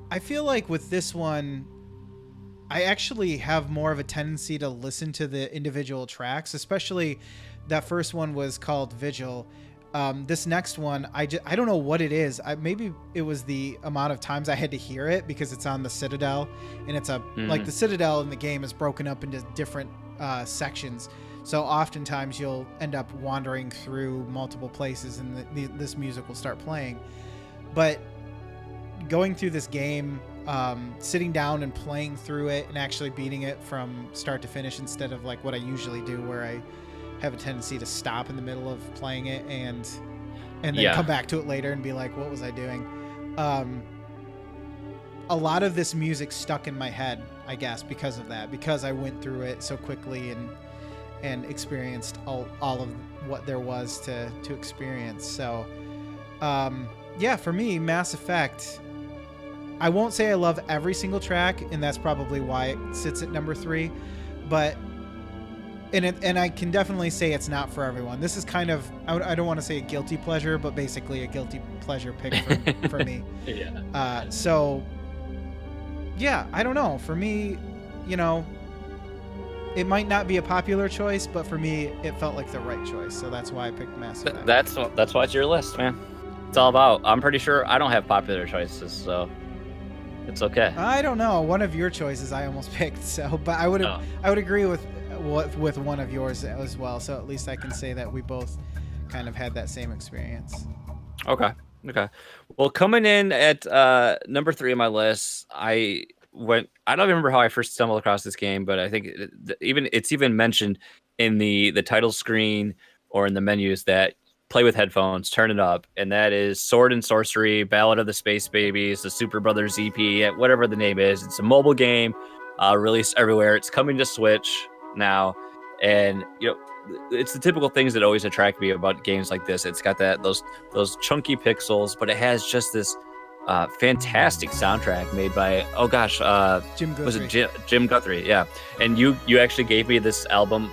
I feel like with this one, I actually have more of a tendency to listen to the individual tracks, especially that first one was called Vigil. This next one, I don't know what it is. Maybe it was the amount of times I had to hear it because it's on the Citadel, and it's like the Citadel in the game is broken up into different sections. So oftentimes you'll end up wandering through multiple places, and this music will start playing. But going through this game, sitting down and playing through it and actually beating it from start to finish instead of like what I usually do, where I have a tendency to stop in the middle of playing it and then come back to it later and be like, what was I doing? A lot of this music stuck in my head, I guess, because of that, because I went through it so quickly and experienced all of what there was to experience. So for me, Mass Effect, I won't say I love every single track, and that's probably why it sits at number 3, but and I can definitely say it's not for everyone. This is kind of, I don't want to say a guilty pleasure, but basically a guilty pleasure pick for me. Yeah. So yeah, I don't know. For me, it might not be a popular choice, but for me, it felt like the right choice. So that's why I picked Mass Effect. That's why it's your list, man. It's all about. I'm pretty sure I don't have popular choices, so it's okay. I don't know. One of your choices I almost picked, but I would agree with one of yours as well. So at least I can say that we both kind of had that same experience. Okay. Well, coming in at number 3 on my list, I don't remember how I first stumbled across this game, but I think it's even mentioned in the title screen or in the menus that play with headphones, turn it up, and that is Sword and Sorcery, Ballad of the Space Babies, the Super Brothers EP, whatever the name is. It's a mobile game, released everywhere. It's coming to Switch now, and it's the typical things that always attract me about games like this. It's got those chunky pixels, but it has just this fantastic soundtrack made by Jim Guthrie. Was it Jim Guthrie? Yeah, and you actually gave me this album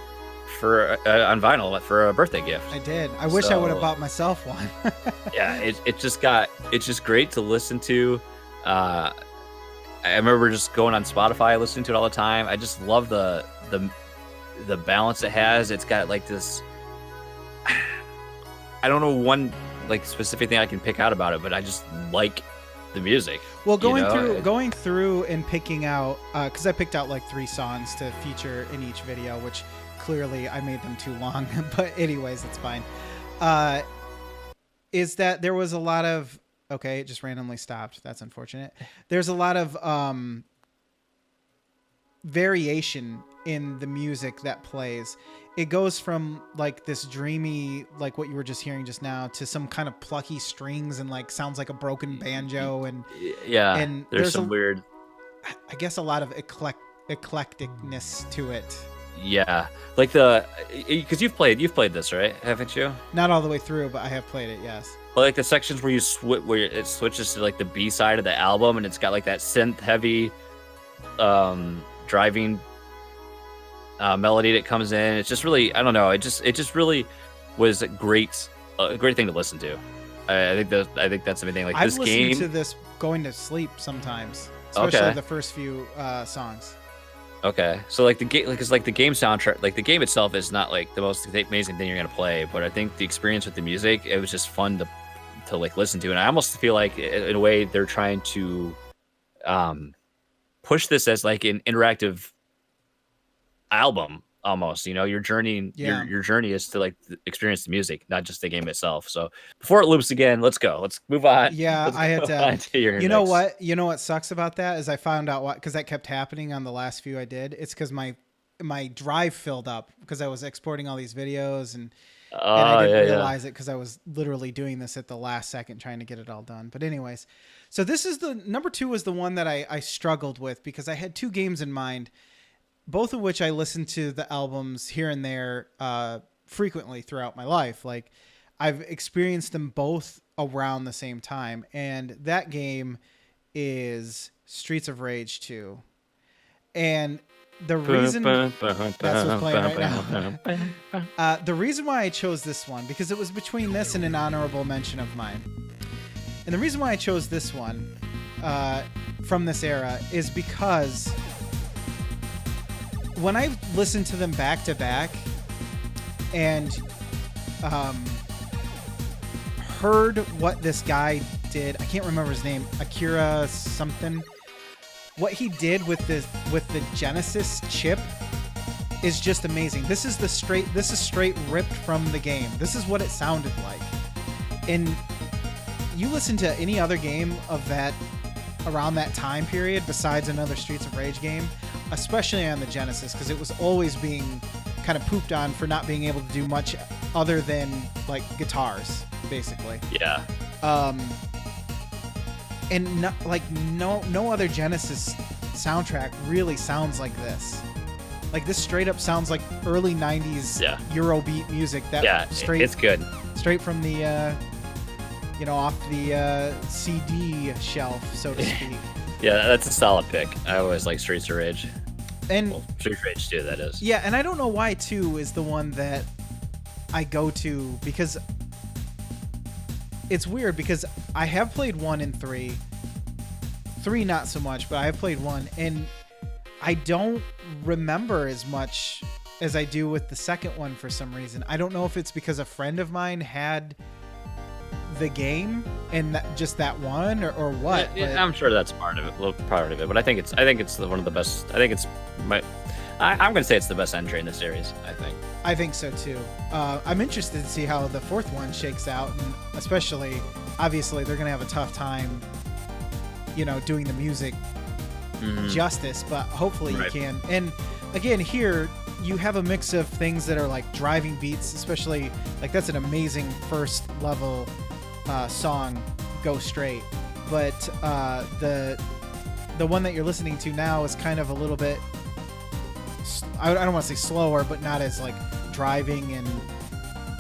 for on vinyl for a birthday gift. I did. I wish I would have bought myself one. Yeah, it's just great to listen to. I remember just going on Spotify, listening to it all the time. I just love the balance it has. It's got like this. I don't know one like specific thing I can pick out about it, but I just like the music. Well, going through and picking out, because I picked out like 3 songs to feature in each video, which clearly I made them too long, but anyways, it's fine. Is that there was a lot of, okay, it just randomly stopped. That's unfortunate. There's a lot of variation in the music that plays. It goes from like this dreamy, like what you were just hearing just now, to some kind of plucky strings and like sounds like a broken banjo, and and there's some weird, I guess, a lot of eclecticness to it. Yeah, like because you've played this, right? Haven't you? Not all the way through, but I have played it. Yes. Well, like the sections where where it switches to like the B side of the album, and it's got like that synth heavy, driving melody that comes in. It's just really, I don't know. It just really was a great thing to listen to. I think that's something like this game. I've listened to this going to sleep sometimes, especially the first few songs. Okay, so like the game, like the game soundtrack, like the game itself is not like the most amazing thing you're gonna play, but I think the experience with the music, it was just fun to like listen to, and I almost feel like in a way they're trying to push this as like an interactive album almost. Your journey, your journey is to like experience the music, not just the game itself. So before it loops again, let's move on. I had to. You know what sucks about that is I found out why, because that kept happening on the last few I did. It's because my drive filled up because I was exporting all these videos and I didn't realize it because I was literally doing this at the last second trying to get it all done. But anyways, so this is the number 2 was the one that I struggled with because I had 2 games in mind, both of which I listened to the albums here and there frequently throughout my life. Like I've experienced them both around the same time. And that game is Streets of Rage 2. And the reason that's what's playing right now. The reason why I chose this one, because it was between this and an honorable mention of mine. And the reason why I chose this one, from this era is because when I listened to them back to back and heard what this guy did, I can't remember his name, Akira something. What he did with the Genesis chip is just amazing. This is straight ripped from the game. This is what it sounded like. And you listen to any other game of that around that time period besides another Streets of Rage game, especially on the Genesis, because it was always being kind of pooped on for not being able to do much other than like guitars, basically. Yeah. And no other Genesis soundtrack really sounds like this. Like this straight up sounds like early 90s Eurobeat music. It's good. Straight from the off the CD shelf, so to speak. Yeah, that's a solid pick. I always like Streets of Rage. And Streets of Rage 2, that is. Yeah, and I don't know why 2 is the one that I go to, because it's weird, because I have played 1 and 3. 3 not so much, but I have played 1, and I don't remember as much as I do with the second one for some reason. I don't know if it's because a friend of mine had the game and just that one or what. Yeah, I'm sure that's part of it, but I think it's one of the best. I think it's I'm gonna say it's the best entry in the series. I think so too. I'm interested to see how the fourth one shakes out, and especially, obviously, they're gonna have a tough time, doing the music justice, but hopefully you can. And again, here you have a mix of things that are like driving beats, especially like that's an amazing first level song, Go Straight. But the one that you're listening to now is kind of a little bit, I don't want to say slower, but not as like driving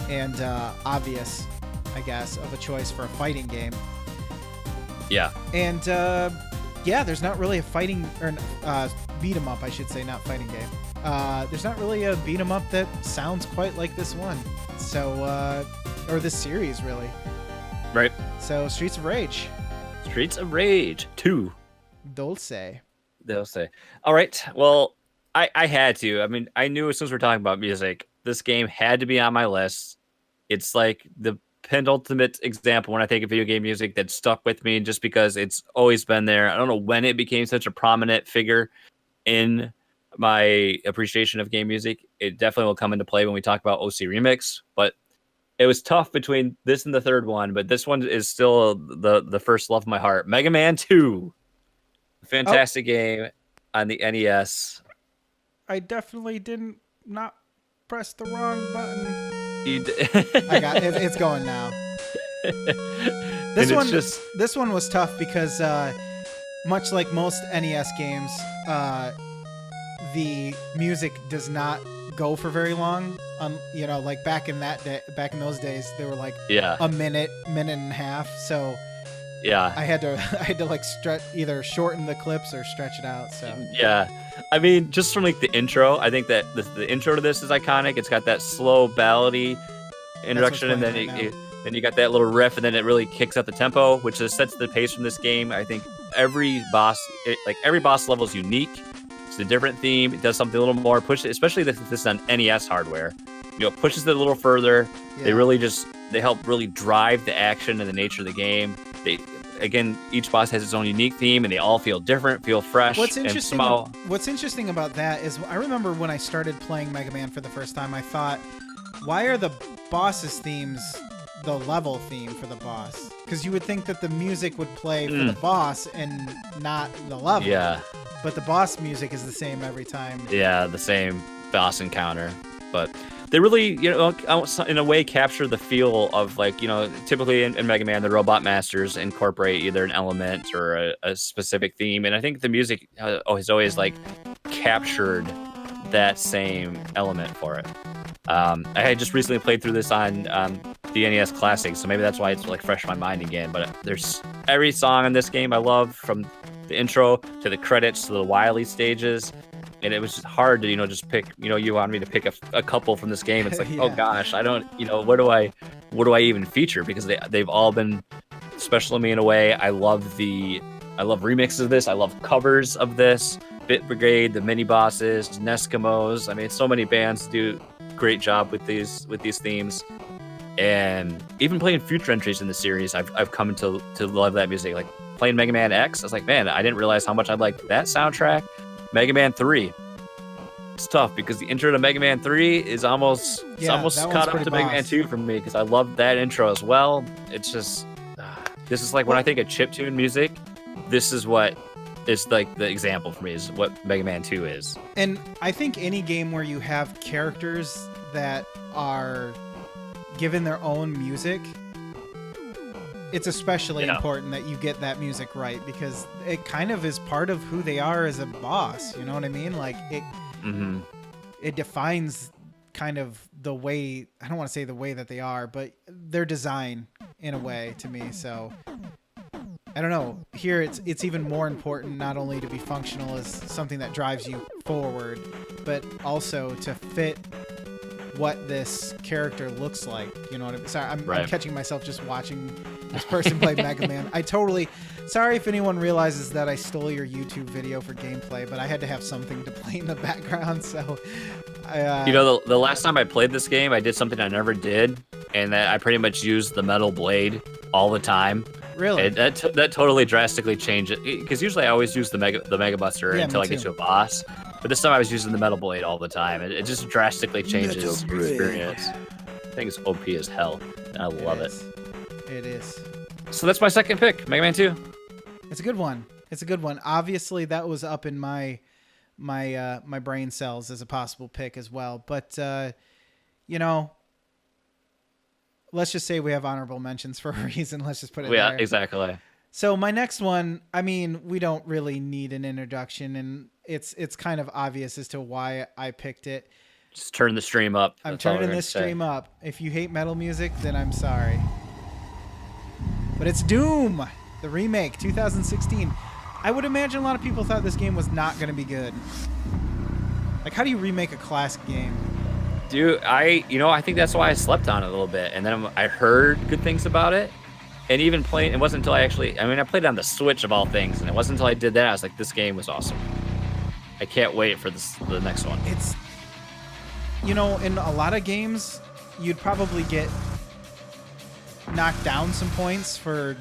and obvious, I guess, of a choice for a fighting game. Yeah. And there's not really a fighting or beat 'em up, I should say, not fighting game. There's not really a beat 'em up that sounds quite like this one. So or this series really. Right. So Streets of Rage. Streets of Rage 2. Dulce. All right. Well, I had to. I mean, I knew as soon as we're talking about music, this game had to be on my list. It's like the penultimate example when I think of video game music that stuck with me just because it's always been there. I don't know when it became such a prominent figure in my appreciation of game music. It definitely will come into play when we talk about OC Remix, but it was tough between this and the third one, but this one is still the first love of my heart. Mega Man 2. Fantastic game on the NES. I definitely didn't not press the wrong button. I got it. It's going now. This one was tough because much like most NES games, the music does not go for very long. Like back in those days, they were like a minute and a half. So I had to like either shorten the clips or stretch it out. So I mean, just from like the intro, I think that the intro to this is iconic. It's got that slow ballady introduction, and then then you got that little riff, and then it really kicks up the tempo, which just sets the pace from this game. I think every boss level is unique. It's a different theme. It does something a little more push, especially this is on NES hardware. Pushes it a little further. Yeah. They help really drive the action and the nature of the game. Each boss has its own unique theme, and they all feel different, feel fresh. What's interesting about that is I remember when I started playing Mega Man for the first time, I thought, why are the bosses' themes the level theme for the boss? Because you would think that the music would play for the boss and not the level. Yeah. But the boss music is the same every time. Yeah, the same boss encounter. But they really, in a way, capture the feel of typically in Mega Man, the Robot Masters incorporate either an element or a specific theme, and I think the music has always captured that same element for it. I had just recently played through this on the NES Classic, so maybe that's why it's fresh in my mind again. But there's every song in this game I love, from the intro to the credits to the Wily stages. And it was just hard to, just pick, you wanted me to pick a couple from this game. It's like, oh gosh, I don't, what do I even feature? Because they've all been special to me in a way. I love the I love remixes of this. I love covers of this. Bit Brigade, the mini bosses, Neskimos. I mean, so many bands do a great job with these themes. And even playing future entries in the series, I've come to love that music. Like playing Mega Man X, I was like, man, I didn't realize how much I liked that soundtrack. Mega Man 3. It's tough because the intro to Mega Man 3 is almost caught up to Mega Man 2 for me because I love that intro as well. It's just this is like when I think of chiptune music, this is what is like the example for me is what Mega Man 2 is. And I think any game where you have characters that are given their own music, it's especially important that you get that music right because it kind of is part of who they are as a boss. You know what I mean? Like it defines kind of the way, I don't want to say the way that they are, but their design in a way to me. So I don't know. Here it's even more important not only to be functional as something that drives you forward, but also to fit what this character looks like. You know what I mean? Sorry, I'm catching myself just watching this person play Mega Man. Sorry if anyone realizes that I stole your YouTube video for gameplay, but I had to have something to play in the background. So, the last time I played this game, I did something I never did, and that I pretty much used the metal blade all the time. Really? That totally drastically changed it because usually I always use the Mega Buster until I get to a boss. But this time I was using the metal blade all the time. It just drastically changes your experience. I think it's OP as hell. And I love it. It is. So that's my second pick, Mega Man 2. It's a good one. Obviously, that was up in my brain cells as a possible pick as well. But let's just say we have honorable mentions for a reason. Let's just put it there. Yeah, exactly. So my next one, I mean, we don't really need an introduction, and it's kind of obvious as to why I picked it. Just turn the stream up. I'm turning this stream up. If you hate metal music, then I'm sorry. But it's Doom, the remake, 2016. I would imagine a lot of people thought this game was not going to be good. Like, how do you remake a classic game? Dude, I think that's why I slept on it a little bit. And then I heard good things about it. And even playing, it wasn't until I played it on the Switch of all things. And it wasn't until I did that, I was like, this game was awesome. I can't wait for the next one. It's, in a lot of games, you'd probably get knocked down some points for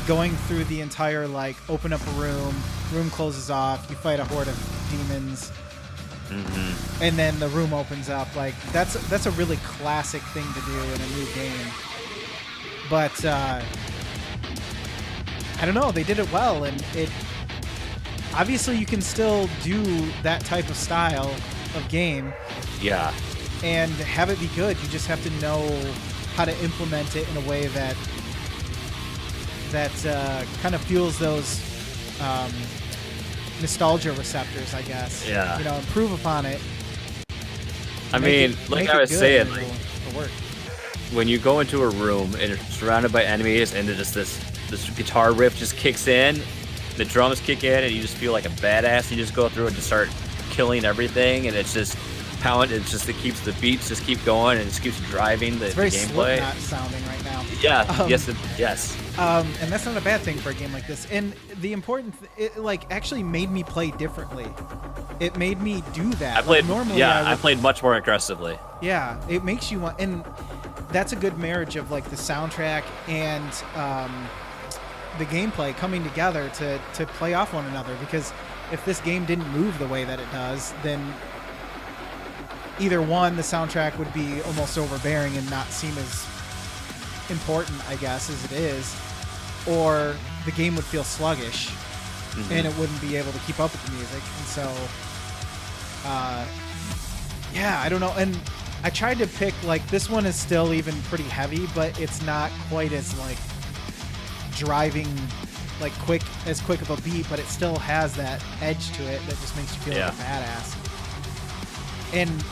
going through the entire, like, open up a room closes off, you fight a horde of demons, and then the room opens up. Like, that's a really classic thing to do in a new game. But I don't know, they did it well, and it obviously you can still do that type of style of game. Yeah. And have it be good. You just have to know how to implement it in a way that kind of fuels those nostalgia receptors, I guess. Yeah. Improve upon it. I mean, like I was saying, it'll work. When you go into a room and you're surrounded by enemies and just this guitar riff just kicks in, the drums kick in, and you just feel like a badass. You just go through and just start killing everything, and it's just it keeps the beats just keep going, and it just keeps driving the gameplay. It's very Slipknot sounding right now. Yeah. Yes. And that's not a bad thing for a game like this. And the important, it actually made me play differently. It made me do that. I played much more aggressively. Yeah, it makes you want, and that's a good marriage of like the soundtrack and the gameplay coming together to play off one another. Because if this game didn't move the way that it does, then either one, the soundtrack would be almost overbearing and not seem as important, I guess, as it is, or the game would feel sluggish and it wouldn't be able to keep up with the music. And so, I don't know. And I tried to pick, like, this one is still even pretty heavy, but it's not quite as, like, driving, like, quick of a beat, but it still has that edge to it that just makes you feel like a badass. And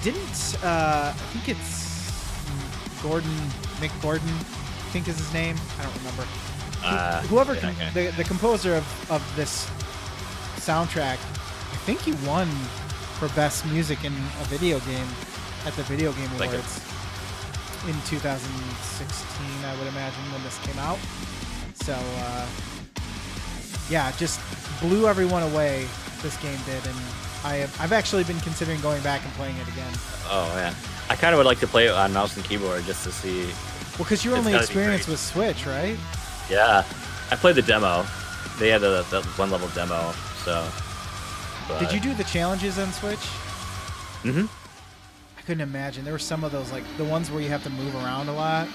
I think it's Mick Gordon, I think is his name. I don't remember. The composer of this soundtrack, I think he won for best music in a video game at the Video Game Awards in 2016, I would imagine, when this came out. So yeah, just blew everyone away. This game did, and I've actually been considering going back and playing it again. Oh man, I kind of would like to play it on mouse and keyboard just to see. Well, because your only experience was Switch, right? Yeah, I played the demo. They had the one level demo, so. But... Did you do the challenges on Switch? Mm-hmm. I couldn't imagine. There were some of those, like the ones where you have to move around a lot.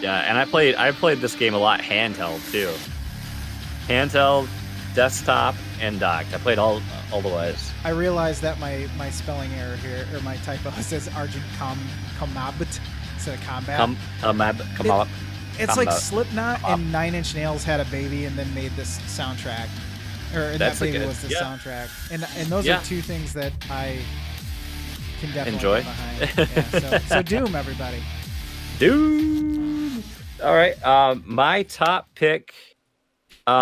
Yeah, and I played this game a lot handheld too. Handheld, desktop, and docked. I played all the ways. I realized that my spelling error here, or my typo, says Argent Combat instead of Combat. It's like Slipknot and Nine Inch Nails had a baby and then made this soundtrack. Or that baby was the soundtrack. And those are two things that I can definitely enjoy. Get behind. Yeah, so Doom, everybody. Doom. All right. My top pick.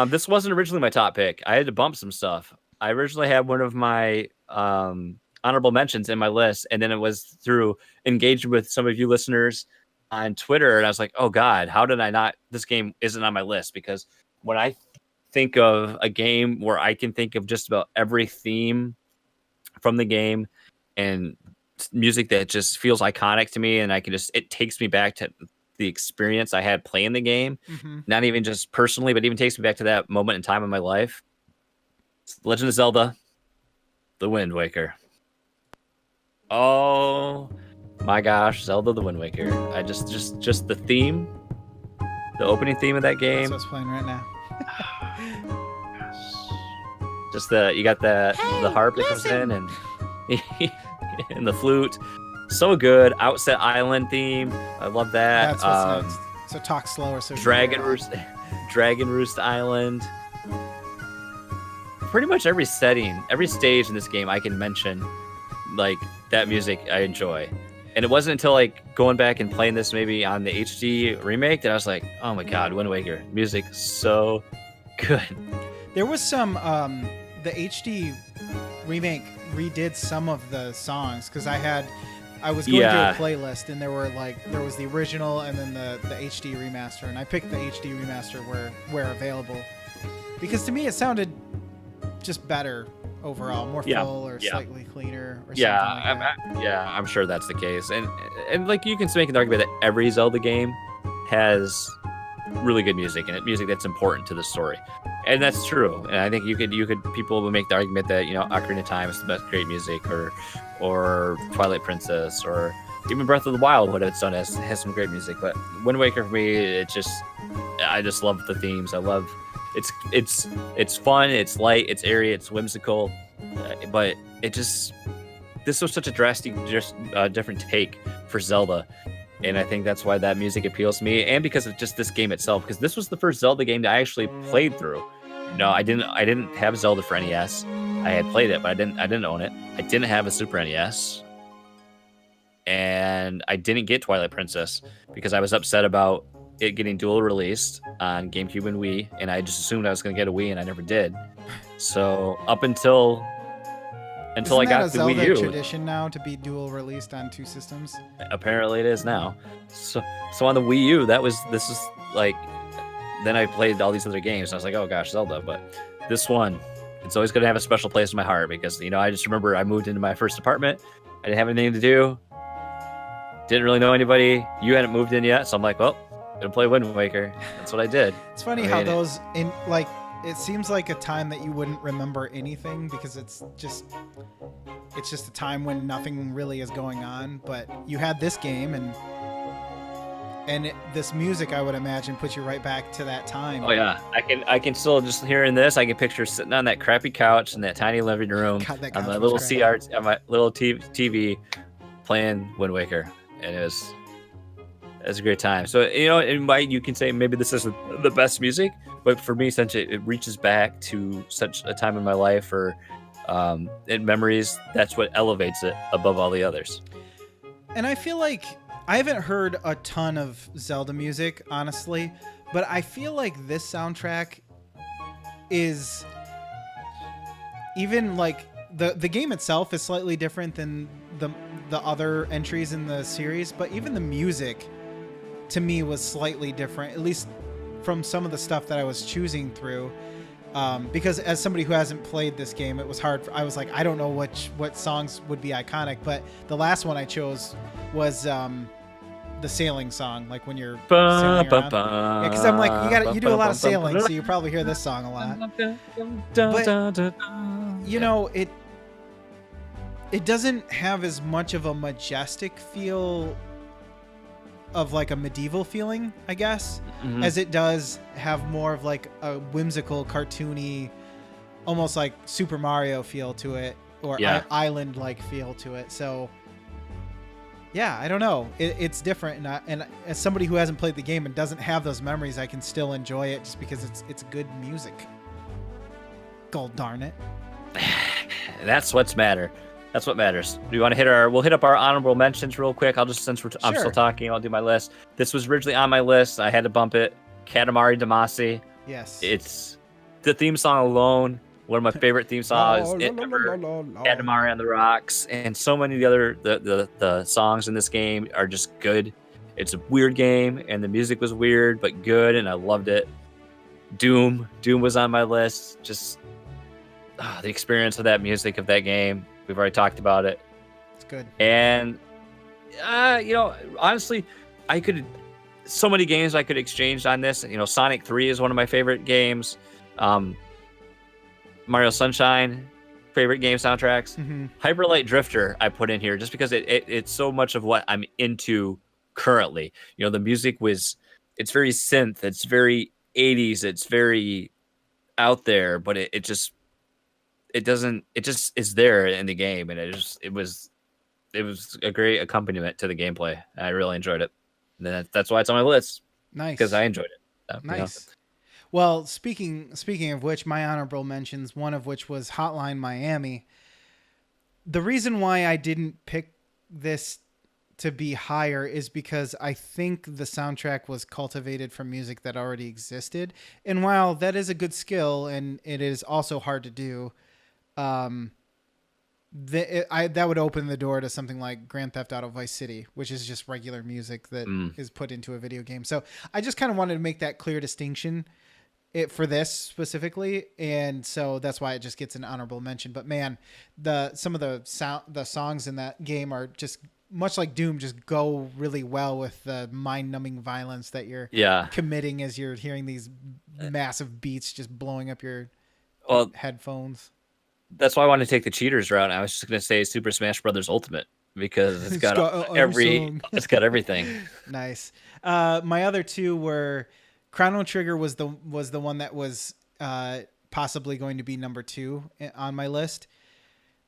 This wasn't originally my top pick. I had to bump some stuff. I originally had one of my honorable mentions in my list, and then it was through engaging with some of you listeners on Twitter, and I was like, oh God, how did I not? This game isn't on my list, because when I think of a game where I can think of just about every theme from the game and music that just feels iconic to me, and it takes me back to the experience I had playing the game, not even just personally, but even takes me back to that moment in time in my life. It's Legend of Zelda, The Wind Waker. Oh my gosh, Zelda The Wind Waker. I just the theme, the opening theme of that game. That's what's playing right now. Just you got the harp that comes in and and the flute. So good. Outset Island theme. I love that. That's what's next. So talk slower. So Dragon Roost Island. Pretty much every setting, every stage in this game I can mention, like, that music I enjoy. And it wasn't until like going back and playing this maybe on the HD remake that I was like, oh my God, Wind Waker music so good. There was some the HD remake redid some of the songs, because I was going through a playlist, and there was the original and then the HD remaster, and I picked the HD remaster where available, because to me it sounded just better overall, more full or slightly cleaner or something like that. I'm sure that's the case, and like you can make an argument that every Zelda game has really good music in it, music that's important to the story, and that's true. And I think people will make the argument that, you know, Ocarina of Time is the best great music, or Twilight Princess, or even Breath of the Wild, what it's done has some great music. But Wind Waker for me, I just love the themes. I love it's fun, it's light, it's airy, it's whimsical, but this was such a drastic, different take for Zelda. And I think that's why that music appeals to me, and because of just this game itself. Because this was the first Zelda game that I actually played through. No, I didn't have Zelda for NES. I had played it, but I didn't own it. I didn't have a Super NES, and I didn't get Twilight Princess because I was upset about it getting dual released on GameCube and Wii, and I just assumed I was going to get a Wii, and I never did. So up until I got the Wii U. Isn't that a Zelda tradition now to be dual released on two systems? Apparently it is now. So on the Wii U, this is like, then I played all these other games, and I was like, oh gosh, Zelda. But this one, it's always going to have a special place in my heart, because, you know, I just remember I moved into my first apartment. I didn't have anything to do. Didn't really know anybody. You hadn't moved in yet, so I'm like, well, I'm gonna play Wind Waker. That's what I did. It's funny how those it seems like a time that you wouldn't remember anything, because it's just a time when nothing really is going on. But you had this game, and this music, I would imagine, puts you right back to that time. Oh yeah, I can still, just hearing this, I can picture sitting on that crappy couch in that tiny living room on my little TV playing Wind Waker, and it was a great time. So, you know, you can say maybe this isn't the best music, but for me, since it reaches back to such a time in my life, or in memories, that's what elevates it above all the others. And I feel like I haven't heard a ton of Zelda music, honestly, but I feel like this soundtrack is, even like the game itself is slightly different than the other entries in the series, but even the music to me was slightly different, at least from some of the stuff that I was choosing through. Because as somebody who hasn't played this game, it was hard. I was like, I don't know what songs would be iconic, but the last one I chose was the sailing song, like when you're sailing around. Yeah, because I'm like, you do a lot of sailing, so you probably hear this song a lot. But you know, it doesn't have as much of a majestic feel of like a medieval feeling, I guess, as it does have more of like a whimsical, cartoony, almost like Super Mario feel to it, or island-like feel to it. So, yeah, I don't know. It's different, and as somebody who hasn't played the game and doesn't have those memories, I can still enjoy it just because it's good music. God darn it! That's what's matter. That's what matters. Do you want to hit we'll hit up our honorable mentions real quick. I'm still talking, I'll do my list. This was originally on my list. I had to bump it. Katamari Damacy. Yes. It's the theme song alone. One of my favorite theme songs ever. Katamari on the Rocks. And so many of the other, the songs in this game are just good. It's a weird game, and the music was weird, but good, and I loved it. Doom was on my list. Just the experience of that music, of that game. We've already talked about it. It's good. And, honestly, so many games I could exchange on this. Sonic 3 is one of my favorite games. Mario Sunshine, favorite game soundtracks. Hyper Light Drifter I put in here just because it's so much of what I'm into currently. The music it's very synth. It's very 80s. It's very out there, but it just is there in the game, and it was a great accompaniment to the gameplay. I really enjoyed it. And that's why it's on my list. Nice, because I enjoyed it. Nice. Well, speaking of which, my honorable mentions, one of which was Hotline Miami. The reason why I didn't pick this to be higher is because I think the soundtrack was cultivated from music that already existed, and while that is a good skill and it is also hard to do, that would open the door to something like Grand Theft Auto Vice City, which is just regular music that is put into a video game. So I just kind of wanted to make that clear distinction for this specifically, and so that's why it just gets an honorable mention. But man, some of the songs in that game are just much like Doom, just go really well with the mind-numbing violence that you're committing as you're hearing these massive beats just blowing up your headphones. That's why I wanted to take the cheaters route. I was just going to say Super Smash Brothers Ultimate because it's got everything. Nice. My other two were Chrono Trigger was the one that was possibly going to be number 2 on my list.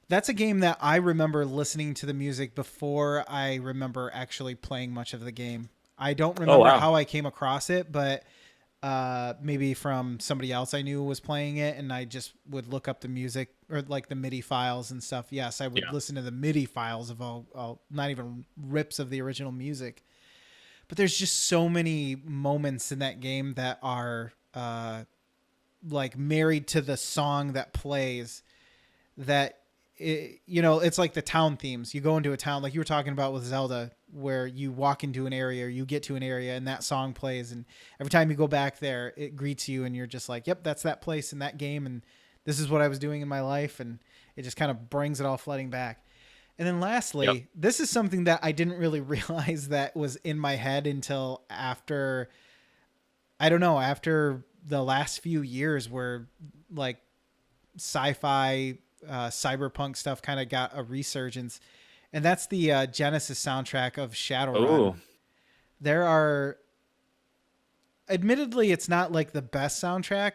That's a game that I remember listening to the music before I remember actually playing much of the game. I don't remember how I came across it, but maybe from somebody else I knew was playing it, and I just would look up the music or like the MIDI files and stuff. Yes, I would listen to the MIDI files of all, not even rips of the original music. But there's just so many moments in that game that are like married to the song that plays that it's like the town themes. You go into a town like you were talking about with Zelda, where you walk into an area or you get to an area and that song plays, and every time you go back there it greets you and you're just like, yep, that's that place in that game, and this is what I was doing in my life, and it just kind of brings it all flooding back. And then lastly, this is something that I didn't really realize that was in my head until after the last few years, where like sci-fi cyberpunk stuff kind of got a resurgence, and that's the Genesis soundtrack of Shadowrun. There are, admittedly, it's not like the best soundtrack,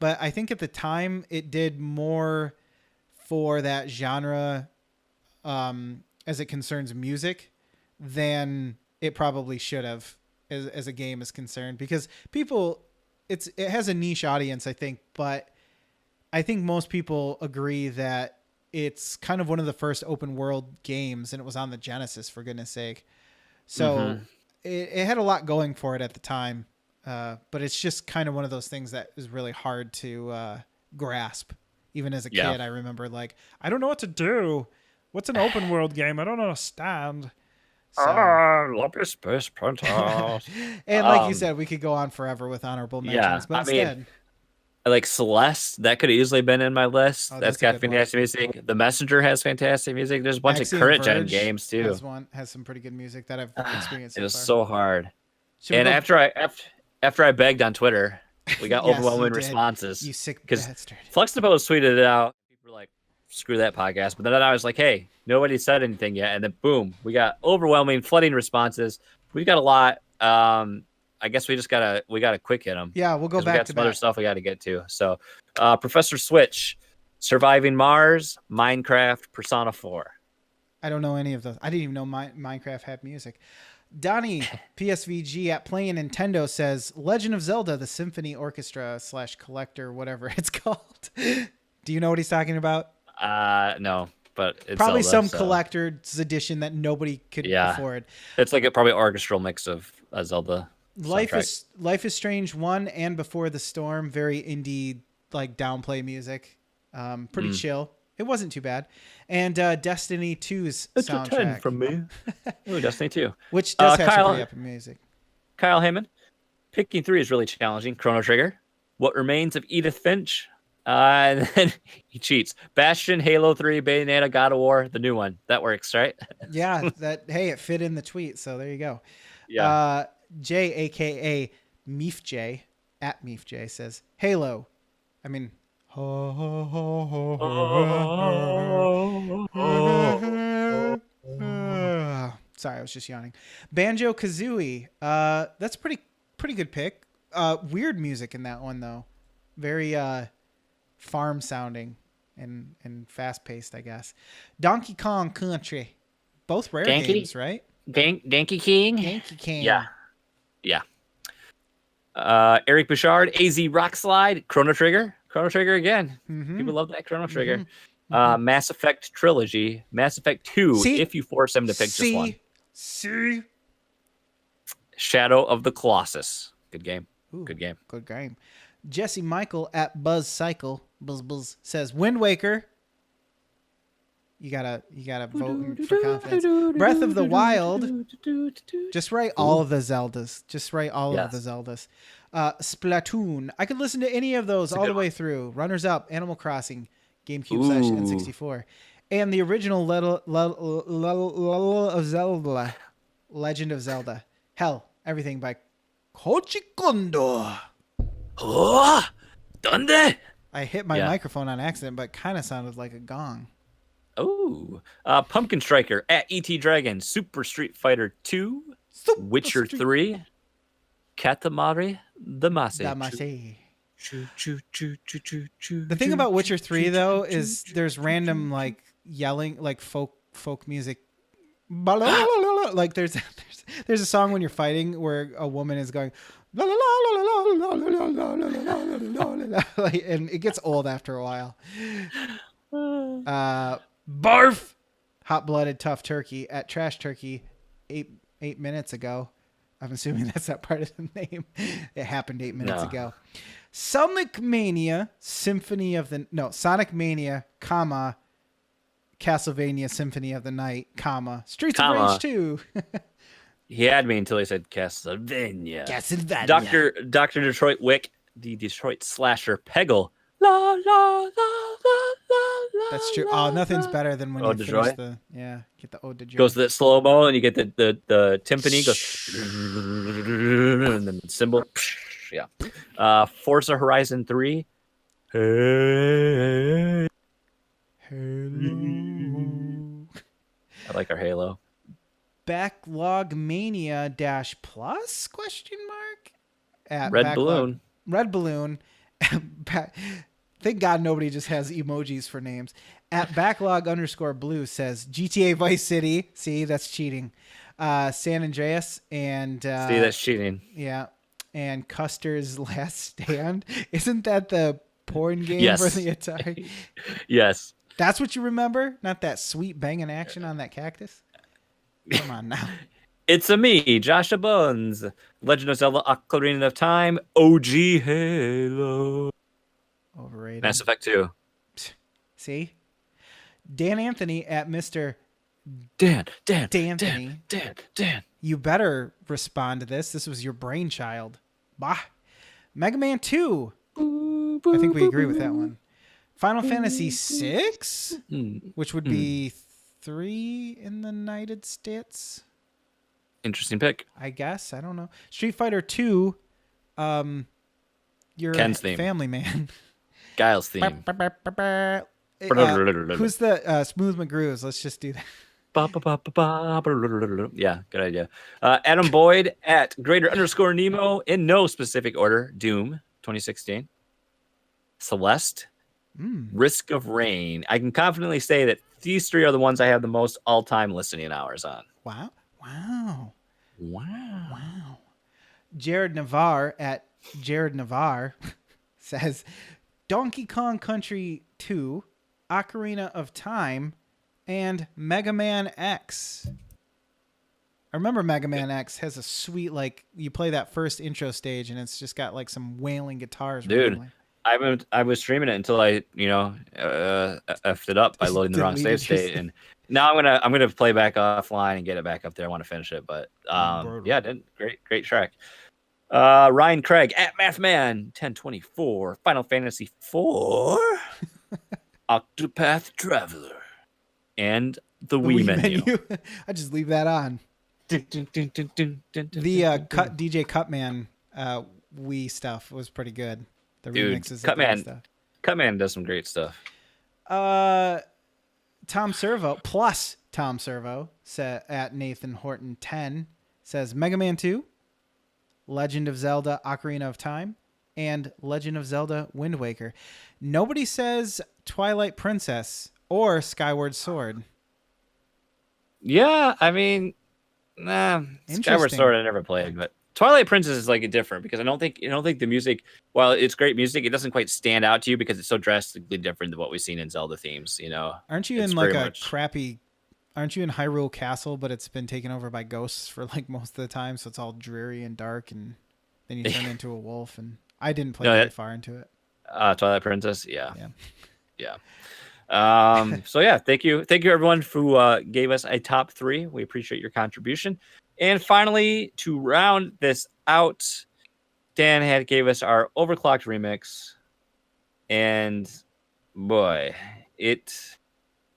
but I think at the time it did more for that genre as it concerns music than it probably should have as a game is concerned, because it has a niche audience, I think, but I think most people agree that it's kind of one of the first open world games, and it was on the Genesis, for goodness sake. So it had a lot going for it at the time. But it's just kind of one of those things that is really hard to grasp. Even as a kid, I remember like, I don't know what to do. What's an open world game? I don't understand. So. Lapis Princess. And like you said, we could go on forever with honorable mentions, but instead... like Celeste, that could have easily been in my list. Oh, That's that's a got good one. fantastic music. The Messenger has fantastic music. There's a bunch of Axiom current gen Verge games too. has some pretty good music that I've experienced It so was far. so hard. Should we And go? after I begged on Twitter, we got Yes, you overwhelming did. responses. You sick Because bastard. Fluxtaposed tweeted it out. People were like, "Screw that podcast." But then I was like, "Hey, nobody said anything yet." And then boom, we got overwhelming, flooding responses. We got a lot. I guess we gotta quick hit them. Yeah, we'll go We back got to some other back. stuff we got to get to. So, Professor Switch, Surviving Mars, Minecraft, Persona 4. I don't know any of those. I didn't even know Minecraft had music. Donnie PSVG at Playing Nintendo says Legend of Zelda: The Symphony Orchestra / Collector, whatever it's called. Do you know what he's talking about? No, but it's Probably Zelda, some so. collector's edition that nobody could afford. It's like probably an orchestral mix of a Zelda. Life soundtrack. is Strange 1 and Before the Storm, very indie, like downplay music. Pretty chill. It wasn't too bad. And Destiny 2's soundtrack. It's a 10 from me. Ooh, Destiny 2. Which does have Kyle, some pretty epic music. Kyle Heyman. Picking 3 is really challenging. Chrono Trigger. What Remains of Edith Finch. And then he cheats. Bastion, Halo 3, Bayonetta, God of War, the new one. That works, right? Yeah, hey, it fit in the tweet, so there you go. Yeah. Jay, aka Meef J, at Meef J, says Halo. I mean, sorry, I was just yawning. Banjo Kazooie. That's pretty good pick. Weird music in that one though, very farm sounding and fast paced, I guess. Donkey Kong Country, both rare games, right? Donkey King. Donkey King. Yeah. Eric Bouchard, AZ Rock Slide, Chrono Trigger again. Mm-hmm. People love that Chrono Trigger. Mass Effect Trilogy, Mass Effect 2, if you force him to pick just one. Shadow of the Colossus. Good game. Ooh, good game. Good game. Jesse Michael at Buzz Cycle Buzz says Wind Waker. You gotta vote for confidence. Breath of the Wild. Just write all of the Zeldas. Of the Zeldas. Splatoon. I could listen to any of those all the way through. Runners Up, Animal Crossing, GameCube / N64, and the original Zelda, Legend of Zelda. Hell, everything by Koji Kondo. Oh, ¿dónde? I hit my microphone on accident, but kind of sounded like a gong. Oh, Pumpkin Striker at ET Dragon, Super Street Fighter 2, Witcher 3, Katamari Damacy. The thing about Witcher 3 though is there's random like yelling, like folk music. Like there's a song when you're fighting where a woman is going and it gets old after a while. Barf. Hot-blooded tough turkey at Trash Turkey 8 minutes ago. I'm assuming that's not part of the name. It happened 8 minutes ago. Sonic Mania, Sonic Mania, Castlevania Symphony of the Night, Streets of Rage 2. He had me until he said Castlevania. Dr. Detroit Wick, the Detroit slasher Peggle. La la la la la. That's true. Oh, nothing's better than when you finish get the Ode to Joy. Goes to that slow mo and you get the timpani goes and then the cymbal. Yeah. Forza Horizon 3. Hey. Halo. I like our Halo. Backlog Mania +? Question mark. At Red Balloon. Red Balloon. Thank God nobody just has emojis for names. At backlog_blue says GTA Vice City. See, that's cheating. San Andreas and see, that's cheating. Yeah, and Custer's Last Stand. Isn't that the porn game for the Atari? Yes. That's what you remember? Not that sweet banging action on that cactus? Come on now. It's me, Joshua Bones. Legend of Zelda: Ocarina of Time. OG Halo. Overrated. Mass Effect 2. See? Dan Anthony at Mr. Dan. You better respond to this. This was your brainchild. Bah. Mega Man 2. I think we agree with that one. Final Fantasy VI, which would be 3 in the United States. Interesting pick. I guess. I don't know. Street Fighter 2, you're Ken's a theme. family man. Guile's theme. Who's the Smooth McGrews? Let's just do that. Yeah, good idea. Adam Boyd at _Nemo in no specific order. Doom 2016. Celeste. Risk of Rain. I can confidently say that these 3 are the ones I have the most all-time listening hours on. Wow. Jared Navarre says Donkey Kong Country 2, Ocarina of Time, and Mega Man X. I remember Mega Man X has a sweet, like, you play that first intro stage and it's just got like some wailing guitars. Dude, randomly. I was streaming it until I, effed it up by loading the wrong save state, and now I'm gonna play back offline and get it back up there. I want to finish it, but yeah, great track. Ryan Craig at Mathman1024, Final Fantasy 4, Octopath Traveler, and the Wii menu. I just leave that on. The DJ Cutman Wii stuff was pretty good. The remixes of stuff. Cutman does some great stuff. Tom Servo at Nathan Horton 10 says Mega Man 2, Legend of Zelda Ocarina of Time, and Legend of Zelda Wind Waker. Nobody says Twilight Princess or Skyward Sword. Yeah, I mean, Skyward Sword I never played, but Twilight Princess is like different because I don't think the music, while it's great music, it doesn't quite stand out to you because it's so drastically different than what we've seen in Zelda themes. Aren't you in like a crappy? Aren't you in Hyrule Castle, but it's been taken over by ghosts for like most of the time, so it's all dreary and dark, and then you turn into a wolf. And I didn't play very far into it. Twilight Princess, yeah. So yeah, thank you everyone who gave us a top 3. We appreciate your contribution. And finally, to round this out, Dan gave us our Overclocked remix, and boy, it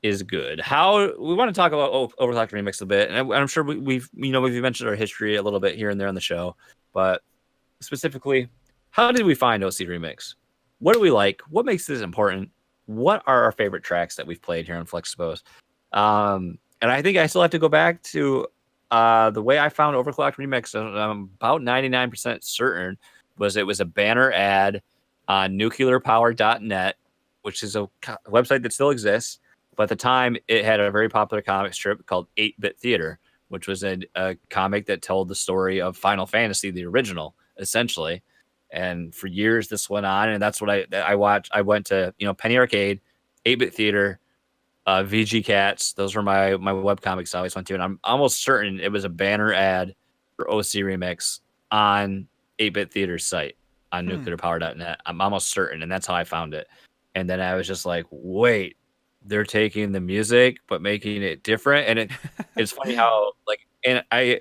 is good. How we want to talk about Overclocked remix a bit, and I'm sure we've mentioned our history a little bit here and there on the show, but specifically, how did we find OC remix? What do we like? What makes this important? What are our favorite tracks that we've played here on Fluxtaposed? And I think I still have to go back to the way I found Overclocked remix. I'm about 99% certain it was a banner ad on nuclearpower.net, which is a website that still exists. But at the time, it had a very popular comic strip called 8-Bit Theater, which was a comic that told the story of Final Fantasy, the original, essentially. And for years, this went on, and that's what I watched. I went to Penny Arcade, 8-Bit Theater, VG Cats. Those were my webcomics I always went to, and I'm almost certain it was a banner ad for OC Remix on 8-Bit Theater's site on nuclearpower.net. I'm almost certain, and that's how I found it. And then I was just like, wait, they're taking the music but making it different. And it's funny how and I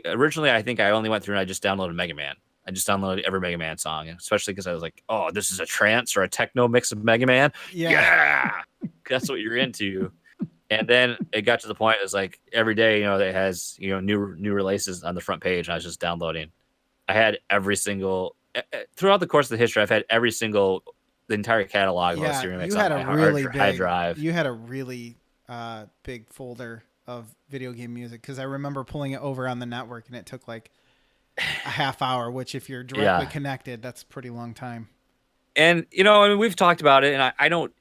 originally I think I only went through and I just downloaded Mega Man. I just downloaded every Mega Man song, especially because I was like, oh, this is a trance or a techno mix of Mega Man. Yeah. That's what you're into. And then it got to the point, it was like every day, that has, new releases on the front page. And I was just downloading. I had every single, throughout the course of the history, I've had the entire catalog of OC Remix on my hard drive. You had a really big folder of video game music, because I remember pulling it over on the network and it took like a half hour, which if you're directly connected, that's a pretty long time. And we've talked about it, and I don't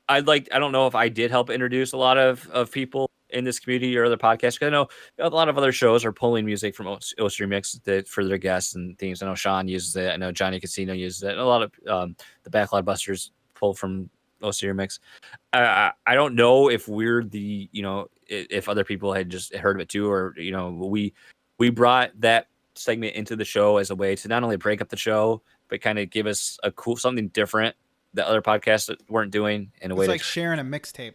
know if I did help introduce a lot of people in this community or other podcasts, because I know a lot of other shows are pulling music from OC Remix for their guests and themes. I know Sean uses it. I know Johnny Casino uses it. And a lot of the Backlog Busters pull from OC Remix. I don't know if we're the, if other people had just heard of it too, or, we brought that segment into the show as a way to not only break up the show, but kind of give us something different that other podcasts weren't doing in a way. It's like sharing a mixtape.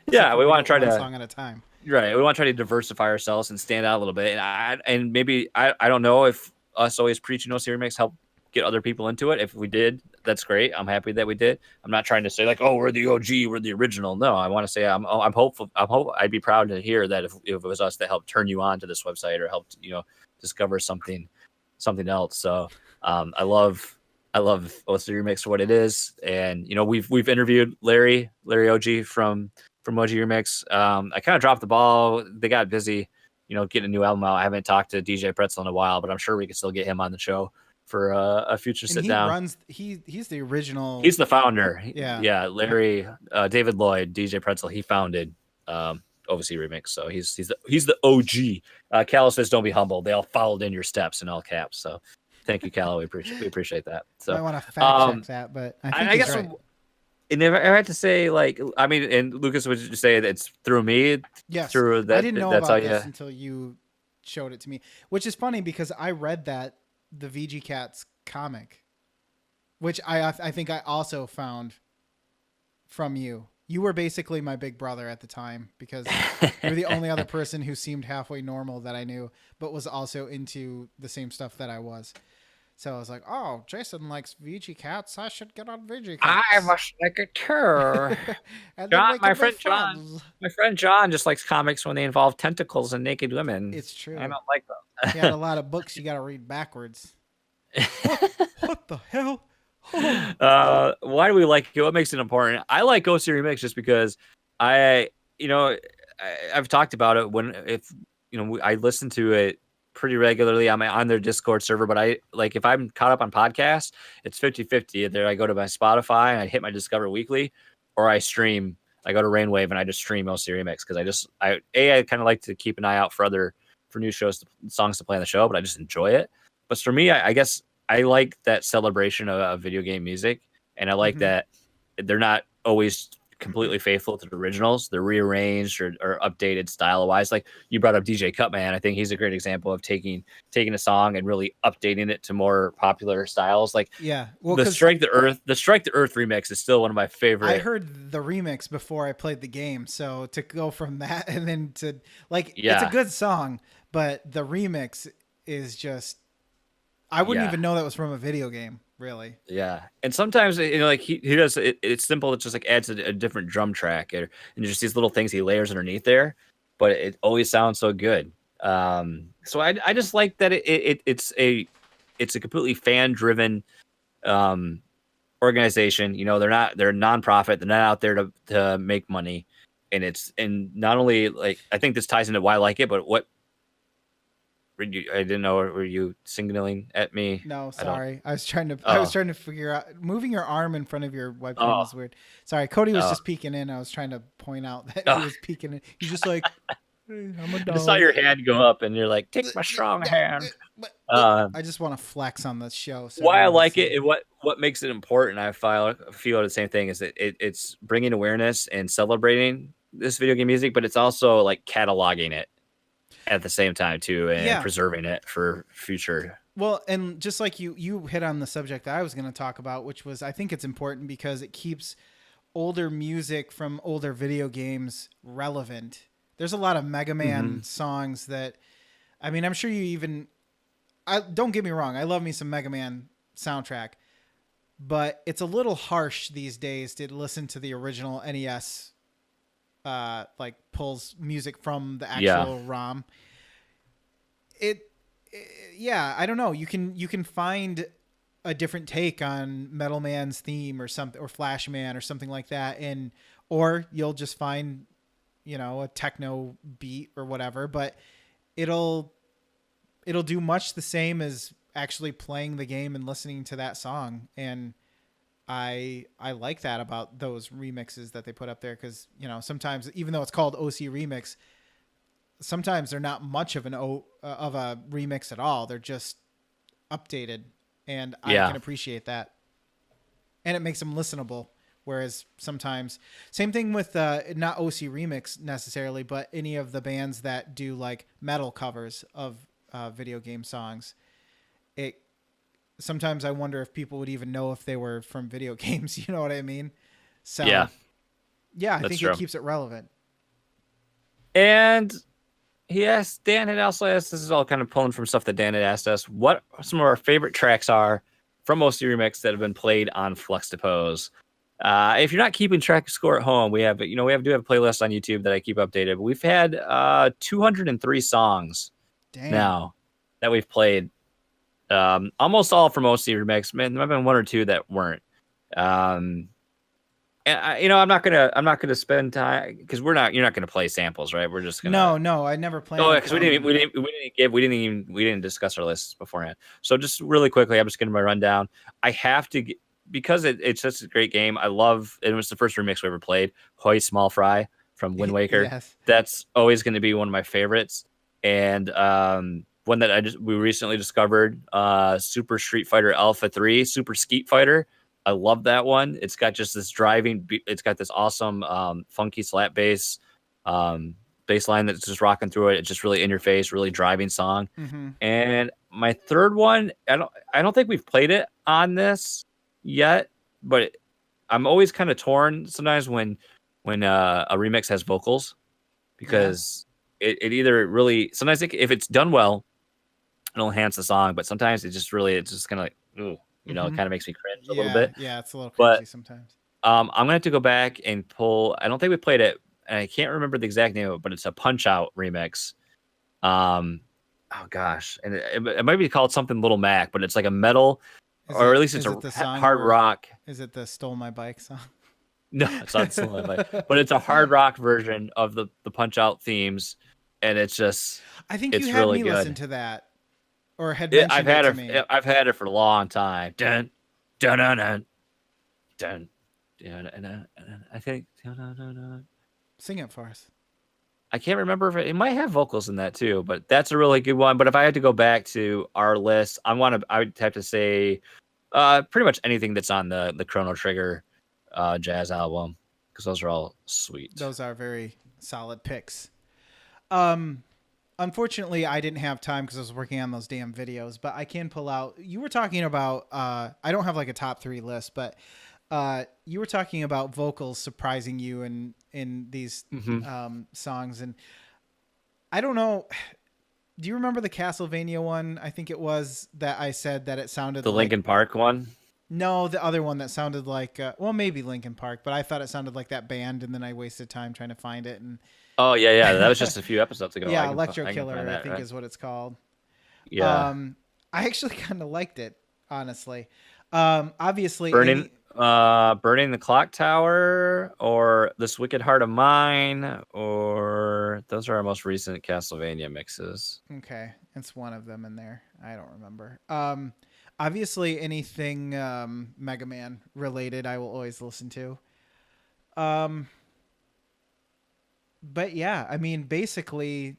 Yeah, we want to try one song at a time. Right, we want to try to diversify ourselves and stand out a little bit. And maybe I don't know if us always preaching OC Remix help get other people into it. If we did, that's great. I'm happy that we did. I'm not trying to say like, oh, we're the OG, we're the original. No, I want to say I'm hopeful. I'd be proud to hear that if it was us that helped turn you on to this website or helped discover something else. So I love OC Remix for what it is, and we've interviewed Larry OG from OG Remix. I kind of dropped the ball. They got busy, getting a new album out. I haven't talked to DJ Pretzel in a while, but I'm sure we can still get him on the show for a future sit down. He's the original. He's the founder. Yeah. Larry, David Lloyd, DJ Pretzel. He founded OC Remix, so he's the OG. Callow says, "Don't be humble. They all followed in your steps," in all caps. So, thank you, Callow. We appreciate that. So I want to fact check that, but I guess right. And if I had to say, like, I mean, and Lucas would just say that it's through me. Yes, through that. I didn't know about this until you showed it to me, which is funny because I read the VG Cats comic, which I think I also found from you. You were basically my big brother at the time because you were the only other person who seemed halfway normal that I knew, but was also into the same stuff that I was. So I was like, oh, Jason likes VG Cats. I should get on VG Cats. I must like it too. My friend John just likes comics when they involve tentacles and naked women. It's true. I don't like them. He had a lot of books you got to read backwards. What the hell? Why do we like it? What makes it important? I like OC Remix just because I've talked about it I listen to it pretty regularly. I'm on their Discord server, but if I'm caught up on podcasts, it's 50-50. Either I go to my Spotify and I hit my Discover Weekly, or I stream. I go to Rainwave and I just stream OC Remix because I kind of like to keep an eye out for new songs to play on the show, but I just enjoy it. But for me, I guess I like that celebration of video game music, and I like that they're not always completely faithful to the originals. They're rearranged or updated style-wise. Like you brought up DJ Cutman. I think he's a great example of taking a song and really updating it to more popular styles. Like the Strike the Earth remix is still one of my favorite. I heard the remix before I played the game, so to go from that and then to it's a good song, but the remix is just I wouldn't even know that was from a video game. Really? Yeah. And sometimes, he does it's simple. It just adds a different drum track and just these little things he layers underneath there, but it always sounds so good. So I just like that it's a completely fan driven, organization. They're a nonprofit. They're not out there to make money. And not only I think this ties into why I like it, but I didn't know. Were you signaling at me? No, sorry. I was trying to figure out moving your arm in front of your webcam is weird. Sorry, Cody was just peeking in. I was trying to point out that he was peeking in. He's just like, hey, I'm a dog. I just saw your hand go up, and you're like, take my strong hand. I just want to flex on this show. So why I like it and what makes it important, I feel the same thing, is that it's bringing awareness and celebrating this video game music, but it's also cataloging it at the same time too, and preserving it for future. Well, and just like you hit on the subject that I was going to talk about, which was I think it's important because it keeps older music from older video games relevant. There's a lot of Mega Man songs that, I mean, I'm sure don't get me wrong, I love me some Mega Man soundtrack, but it's a little harsh these days to listen to the original NES pulls music from the actual ROM. I don't know. You can find a different take on Metal Man's theme or something, or Flash Man or something like that, or you'll just find a techno beat or whatever, but it'll do much the same as actually playing the game and listening to that song. And I like that about those remixes that they put up there, because sometimes, even though it's called OC Remix, sometimes they're not much of of a remix at all. They're just updated, and I can appreciate that, and it makes them listenable. Whereas sometimes, same thing with not OC Remix necessarily, but any of the bands that do metal covers of video game songs, sometimes I wonder if people would even know if they were from video games. You know what I mean? So I think it keeps it relevant. And Dan had also asked, this is all kind of pulling from stuff that Dan had asked us, what some of our favorite tracks are from OC Remix that have been played on Fluxtaposed. If you're not keeping track of score at home, we have do have a playlist on YouTube that I keep updated. But we've had 203 songs Dang. now that we've played. Almost all from OC Remix. Man, there might have been one or two that weren't. And I'm not gonna spend time because you're not gonna play samples, right? We're just gonna. No, I never planned. Oh, because we didn't discuss our lists beforehand. So just really quickly, I'm just gonna my rundown. I have to because it's such a great game. I love it. Was the first remix we ever played. Hoy Small Fry from Wind Waker. Yes. That's always going to be one of my favorites. And one that we recently discovered, Super Street Fighter Alpha 3, Super Skeet Fighter. I love that one. It's got just this driving. It's got this awesome funky slap bass line that's just rocking through it. It's just really in your face, really driving song. Mm-hmm. And my third one, I don't think we've played it on this yet, but I'm always kind of torn sometimes when a remix has vocals, because it either really sometimes if it's done well, it'll enhance the song, but sometimes it's just kind of like, ooh, it kind of makes me cringe a little bit. Yeah, it's a little cringy sometimes. I'm gonna have to go back and pull. I don't think we played it, and I can't remember the exact name of it, but it's a Punch Out remix. Oh gosh, and it might be called something Little Mac, but it's like a metal. Or at least it's a hard rock. Is it the Stole My Bike song? No, it's not Stole My Bike. But it's a hard rock version of the Punch-Out themes. And it's just, I think you had really me good. listen to that. Or had mentioned it to me. I've had it for a long time. Dun, dun, dun, dun, dun, dun, I think. Sing it for us. I can't remember if it might have vocals in that too, but that's a really good one. But if I had to go back to our list, I would have to say pretty much anything that's on the Chrono Trigger jazz album, because those are all sweet. Those are very solid picks. Unfortunately, I didn't have time because I was working on those damn videos, but I can pull out. You were talking about I don't have like a top 3 list, but you were talking about vocals surprising you in these songs, and I don't know. Do you remember the Castlevania one? I think it was that I said that it sounded the Linkin Park one. No, the other one that sounded like maybe Linkin Park, but I thought it sounded like that band, and then I wasted time trying to find it. And oh yeah, that was just a few episodes ago. Yeah, Electro Killer, I think is what it's called. Yeah, I actually kind of liked it, honestly. Obviously, Burning the Clock Tower, or This Wicked Heart of Mine, or those are our most recent Castlevania mixes. Okay, it's one of them in there. I don't remember. Obviously, anything Mega Man related, I will always listen to. But yeah, I mean, basically,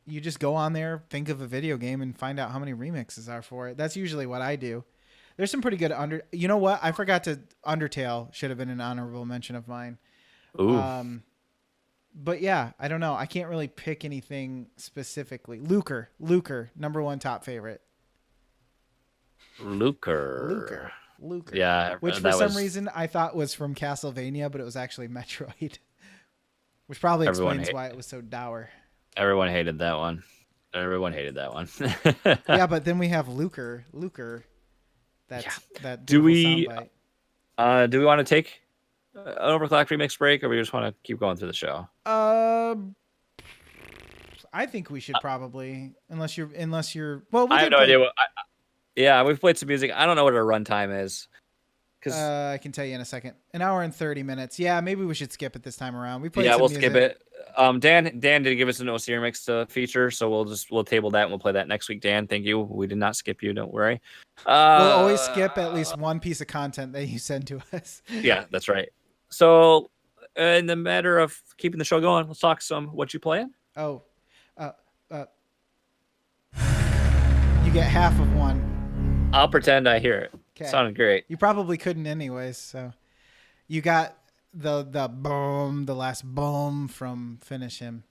you just go on there, think of a video game, and find out how many remixes are for it. That's usually what I do. There's some pretty good You know what? I forgot to. Undertale should have been an honorable mention of mine. Ooh. But yeah, I don't know. I can't really pick anything specifically. Luker, number 1 top favorite. Luker. Yeah. Which for some reason I thought was from Castlevania, but it was actually Metroid. Which probably explains why it was so dour. Everyone hated that one. Yeah, but then we have Luker. That do we want to take an overclock remix break, or we just want to keep going through the show? I think we should probably, unless you're. Well, I have no idea what. We've played some music. I don't know what our runtime is. I can tell you in a second. 1 hour and 30 minutes. Yeah, maybe we should skip it this time around. We played. Yeah, we'll music. skip it. Dan did give us an OC remix to feature, so we'll table that and we'll play that next week. Dan, thank you. We did not skip you. Don't worry. We'll always skip at least one piece of content that you send to us. Yeah, that's right. So, in the matter of keeping the show going, let's talk some what you playing. Oh, you get half of one. I'll pretend I hear it. Okay. Sounded great. You probably couldn't anyways. So, you got the boom, the last boom from Finish Him.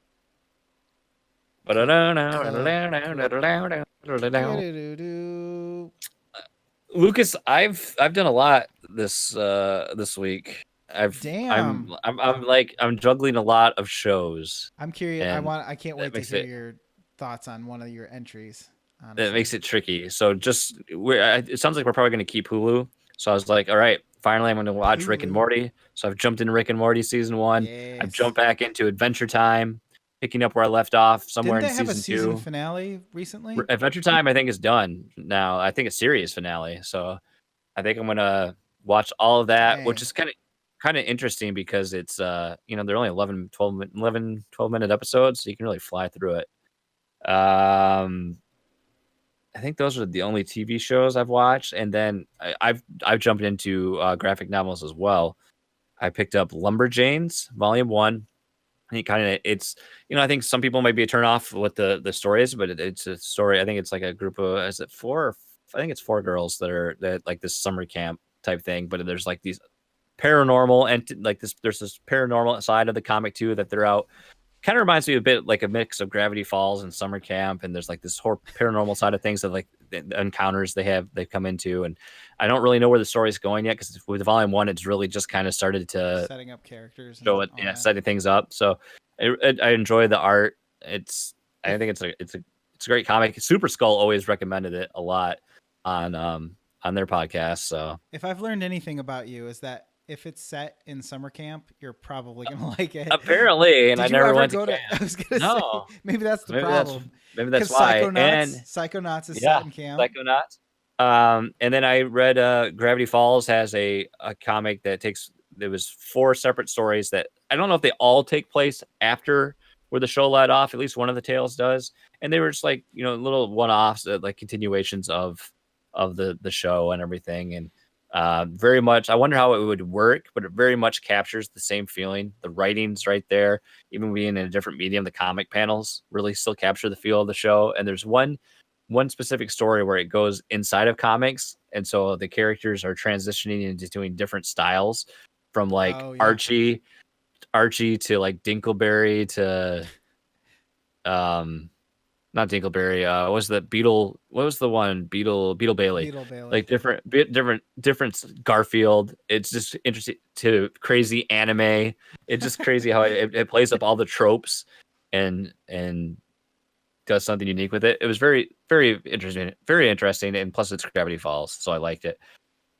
Lucas, I've done a lot this week. I'm juggling a lot of shows. I'm curious. I can't wait to hear your thoughts on one of your entries. That honestly. makes it tricky. So just it sounds like we're probably going to keep Hulu. So I was like, all right, finally I'm going to watch Rick and Hulu. Morty. So I've jumped into Rick and Morty season 1. I've Yes. jumped back into Adventure Time, picking up where I left off somewhere Didn't in they have a season season 2. finale recently? Adventure Time I think is done now. I think it's series finale. So I think I'm going to watch all of that, which Dang. is kind of interesting because it's they're only 12 minute episodes, so you can really fly through it. I think those are the only TV shows I've watched, and then I've jumped into graphic novels as well. I picked up Lumberjanes Volume 1. I think it's I think some people might be a turn off what the story is, but it's a story. I think it's like a group of, is it four? I think it's 4 girls that like this summer camp type thing, but there's like these paranormal and like there's this paranormal side of the comic too that they're out. Kind of reminds me a bit like a mix of Gravity Falls and Summer Camp, and there's like this whole paranormal side of things that like the encounters they've come into, and I don't really know where the story's going yet because with Volume 1 it's really just kind of started to Setting up characters show and it, all yeah, that. setting things up. So I enjoy the art. I If think it's a great comic. Super Skull always recommended it a lot on their podcast. So if I've learned anything about you is that if it's set in summer camp, you're probably gonna like it. apparently, and I Did you never ever went to go to? I camp. was gonna say No, maybe that's the maybe that's problem. maybe that's Because why. And Psychonauts is set yeah, in camp. Psychonauts. And then I read Gravity Falls has a comic there was 4 separate stories that I don't know if they all take place after where the show let off. At least one of the tales does, and they were just like little one-offs, like continuations of the show and everything. And very much, I wonder how it would work, but it very much captures the same feeling. The writing's right there, even being in a different medium. The comic panels really still capture the feel of the show. And there's one specific story where it goes inside of comics, and so the characters are transitioning into doing different styles from like Oh yeah, Archie to like Dinkleberry to um not Dinkleberry. What was the Beetle? What was the one? Beetle Bailey. Beetle Bailey. Like different Garfield. It's just interesting to crazy anime. It's just crazy how it plays up all the tropes and does something unique with it. It was very interesting, and plus it's Gravity Falls, so I liked it.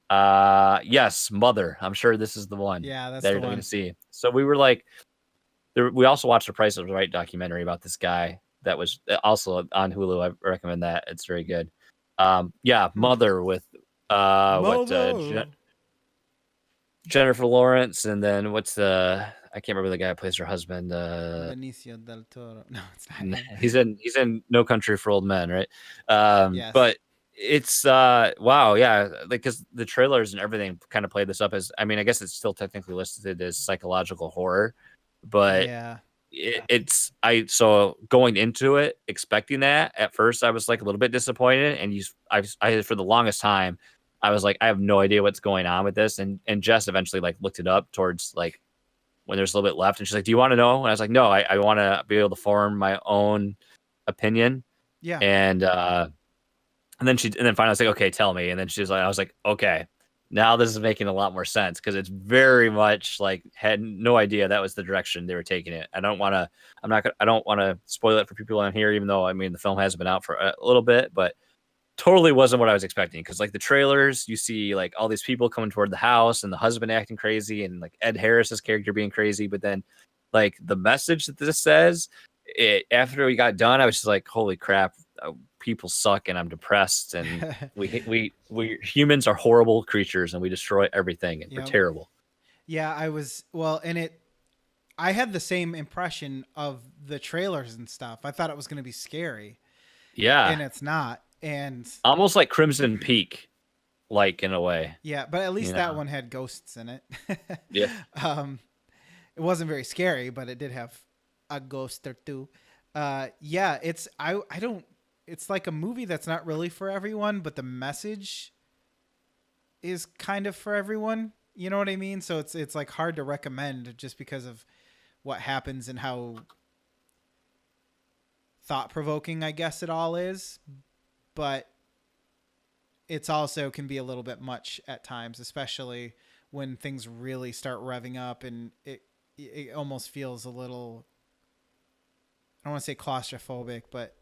Yes, Mother. I'm sure this is the one Yeah, that's that the you're going one. to see. So we were like, we also watched the Price is Right documentary about this guy that was also on Hulu. I recommend that. It's very good. Yeah, Hmm. Mother with Mother. Jennifer Lawrence, and then what's the I can't remember the guy who plays her husband. Benicio del Toro. No, it's not him. He's in No Country for Old Men, right? Yes. But it's wow, yeah, like because the trailers and everything kind of played this up as, I mean, I guess it's still technically listed as psychological horror, but Yeah. it's I so going into it expecting that at first I was like a little bit disappointed, and I for the longest time I was like I have no idea what's going on with this, and Jess eventually like looked it up towards like when there's a little bit left, and she's like, do you want to know? And I was like, no, I want to be able to form my own opinion. Yeah. And then finally I was like, okay, tell me. And then she's like, I was like, okay, now this is making a lot more sense, because it's very much like had no idea that was the direction they were taking it. I don't want to spoil it for people on here, even though I mean the film hasn't been out for a little bit, but totally wasn't what I was expecting. Because like the trailers, you see like all these people coming toward the house and the husband acting crazy and like Ed Harris's character being crazy, but then like the message that this says, after we got done, I was just like, holy crap, people suck and I'm depressed, and we humans are horrible creatures and we destroy everything and we're Yep. terrible. Yeah, I was well, and I had the same impression of the trailers and stuff. I thought it was going to be scary, Yeah, and it's not. And almost like Crimson Peak, like in a way. yeah, but at You least that know? one had ghosts in it. Yeah. um, it wasn't very scary, but it did have a ghost or two. Yeah, I don't. It's like a movie that's not really for everyone, but the message is kind of for everyone. You know what I mean? So it's like hard to recommend just because of what happens and how thought provoking I guess it all is. But it's also can be a little bit much at times, especially when things really start revving up and it almost feels a little, I don't want to say claustrophobic, but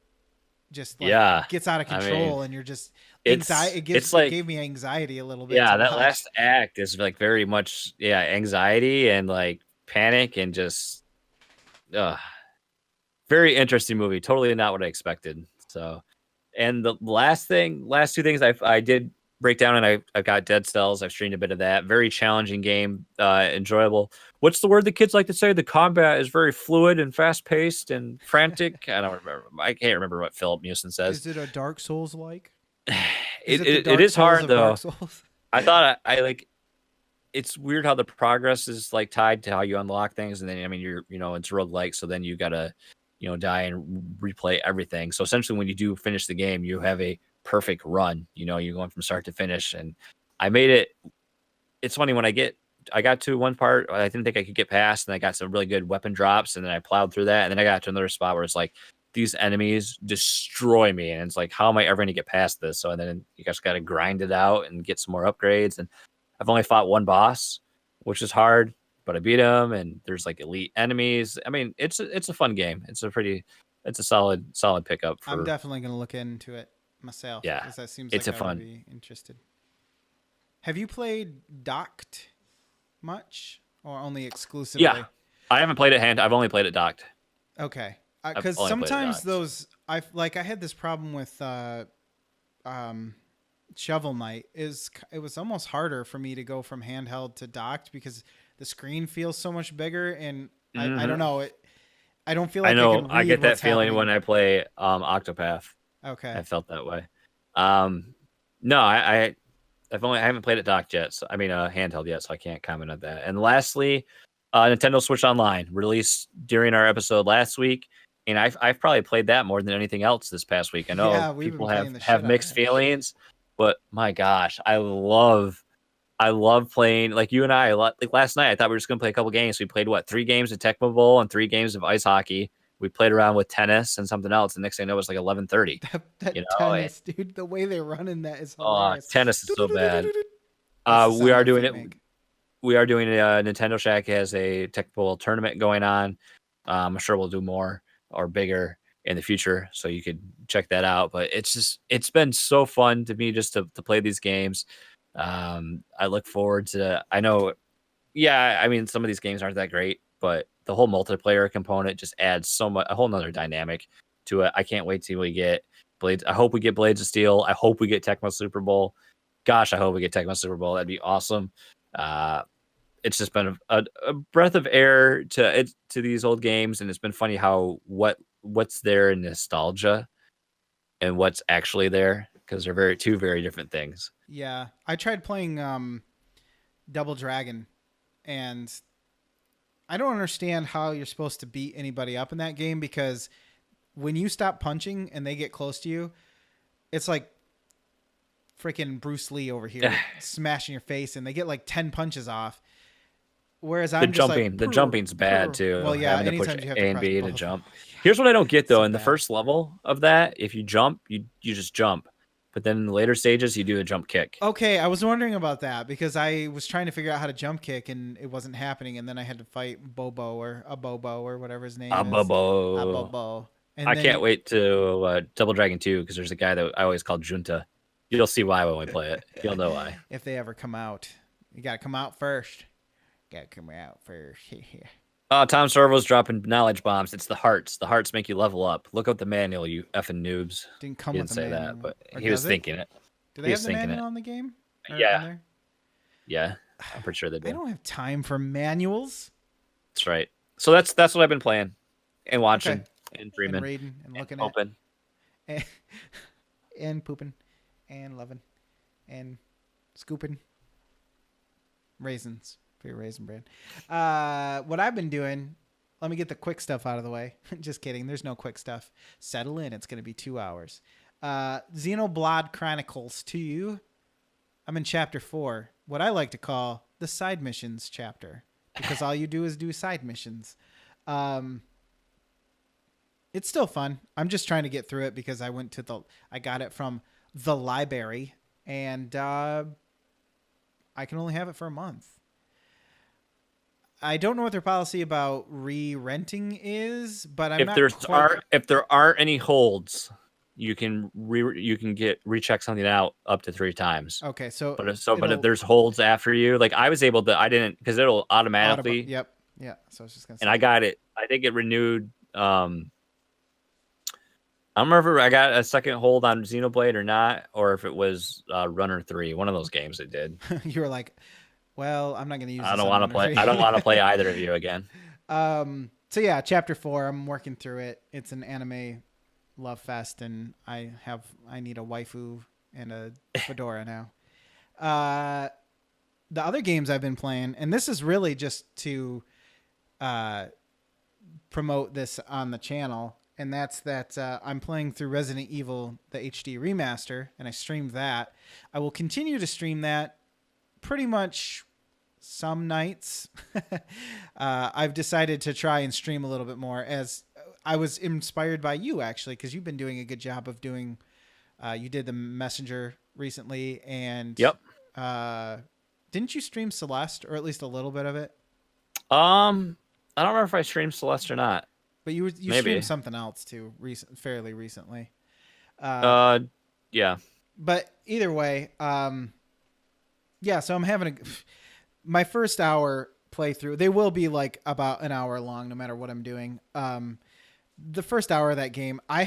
just like Yeah. gets out of I mean, control, and you're just anxiety. it's It like, gave me anxiety a little bit to yeah, that watch. last act is like very much, yeah, anxiety and like panic and just, uh, very interesting movie. Totally not what I expected. So, and the last two things I did break down, and I got Dead Cells. I've streamed a bit of that. Very challenging game, enjoyable. What's the word the kids like to say? The combat is very fluid and fast paced and frantic. I don't remember. I can't remember what Philip Mewson says. Is it a Dark Souls like? Is It, it the it Dark is Souls hard of Dark though. Souls? I thought I like. It's weird how the progress is like tied to how you unlock things, and then I mean it's roguelike, so then you gotta die and replay everything. So essentially, when you do finish the game, you have a perfect run. You're going from start to finish, and I made it. It's funny when I got to one part I didn't think I could get past, and I got some really good weapon drops, and then I plowed through that, and then I got to another spot where it's like these enemies destroy me, and it's like, how am I ever going to get past this? So and then you just got to grind it out and get some more upgrades, and I've only fought one boss, which is hard, but I beat him, and there's like elite enemies. I mean, it's a fun game. It's a solid pickup I'm for, definitely gonna look into it myself yeah. because that seems It's like a I would fun. be interested. Have you played Docked much, or only exclusively? Yeah, I haven't played it I've only played it docked. Okay, I've because only played it sometimes docked. I had this problem with um, Shovel Knight. It was almost harder for me to go from handheld to docked because the screen feels so much bigger, and I don't Hmm. know it. I don't feel I like I know. can I read get that what's feeling when happening. I play Octopath. Okay, I felt that way. Um, no, I haven't played it docked yet. So, I mean, handheld yet, so I can't comment on that. And lastly, Nintendo Switch Online released during our episode last week, and I've probably played that more than anything else this past week. I know yeah, we've been people playing the have shit out of mixed it. feelings, but my gosh, I love playing like you and I. Like last night, I thought we were just gonna play a couple games. We played what 3 games of Tecmo Bowl and 3 games of ice hockey. We played around with tennis and something else. The next thing I know, it was like 11:30. That You know, and, tennis, dude, the way they run in that is hilarious. tennis is so bad. That's the We sound are my doing feet it. make. We are doing Nintendo Shack has a Tecmo Bowl tournament going on. I'm sure we'll do more or bigger in the future, so you could check that out. But it's been so fun to me just to play these games. I look forward to. I know, yeah. I mean, some of these games aren't that great, but the whole multiplayer component just adds so much, a whole nother dynamic to it. I can't wait till we get Blades. I hope we get Blades of Steel. I hope we get Tecmo Super Bowl. Gosh, I hope we get Tecmo Super Bowl. That'd be awesome. Uh, it's just been a breath of air to these old games, and it's been funny how what's there in nostalgia and what's actually there, because they're two very different things. Yeah, I tried playing Double Dragon, and I don't understand how you're supposed to beat anybody up in that game because when you stop punching and they get close to you, it's like freaking Bruce Lee over here smashing your face, and they get like 10 punches off. Whereas I'm just like, The jumping's bad too. well, yeah. Having to push Anytime you have to A and press B to both. jump. Yeah, Here's what I don't get though. so In the bad. first level of that, if you jump, you just jump. But then in the later stages, you do a jump kick. Okay, I was wondering about that because I was trying to figure out how to jump kick and it wasn't happening, and then I had to fight Bobo or whatever his name is, Bobo. Bobo, and I then can't wait to Double Dragon 2 because there's a guy that I always call Junta. You'll see why when we play it. You'll know why. if they ever come out, you gotta come out first. Gotta come out first. Tom Servo's dropping knowledge bombs. It's the hearts. The hearts make you level up. Look up the manual, you effing noobs. Didn't come He with didn't a say that, manual, but or he was does it? thinking it. Do He they have was the thinking manual it. on the game? Or on Yeah. there? Yeah. I'm pretty sure they I do. don't have time for manuals. That's right. So that's what I've been playing and watching Okay, and and dreaming reading and and looking at hoping. and, and pooping and loving and scooping raisins for your raisin bread. What I've been doing, let me get the quick stuff out of the way. Just kidding. There's no quick stuff. Settle in. It's going to be 2 hours. Xenoblade Chronicles 2. I'm in chapter 4, what I like to call the side missions chapter, because all you do is do side missions. It's still fun. I'm just trying to get through it because I got it from the library, and I can only have it for a month. I don't know what their policy about re-renting is, but I'm not quite. If there aren't any holds, you can recheck something out up to 3 times. Okay, so But if there's holds after you, like I was able to, I didn't, because it'll automatically. Yep. Yeah. So I was just gonna say. And I got it. I think it renewed. I don't remember if I got a second hold on Xenoblade or not, or if it was Runner 3. One of those games it did. You were like, well, I'm not gonna use. I this don't on want to Runner play. 3. I don't want to play either of you again. So yeah, chapter 4. I'm working through it. It's an anime love fest, and I need a waifu and a fedora now. The other games I've been playing, and this is really just to promote this on the channel, and that's that I'm playing through Resident Evil, the HD remaster, and I streamed that. I will continue to stream that pretty much some nights. I've decided to try and stream a little bit more, as I was inspired by you, actually, because you've been doing a good job of doing. You did the Messenger recently, and yep. Didn't you stream Celeste, or at least a little bit of it? I don't remember if I streamed Celeste or not. But you Maybe. streamed something else too, fairly recently. Yeah. But either way, yeah. So I'm having my first hour playthrough. They will be like about an hour long, no matter what I'm doing. The first hour of that game, I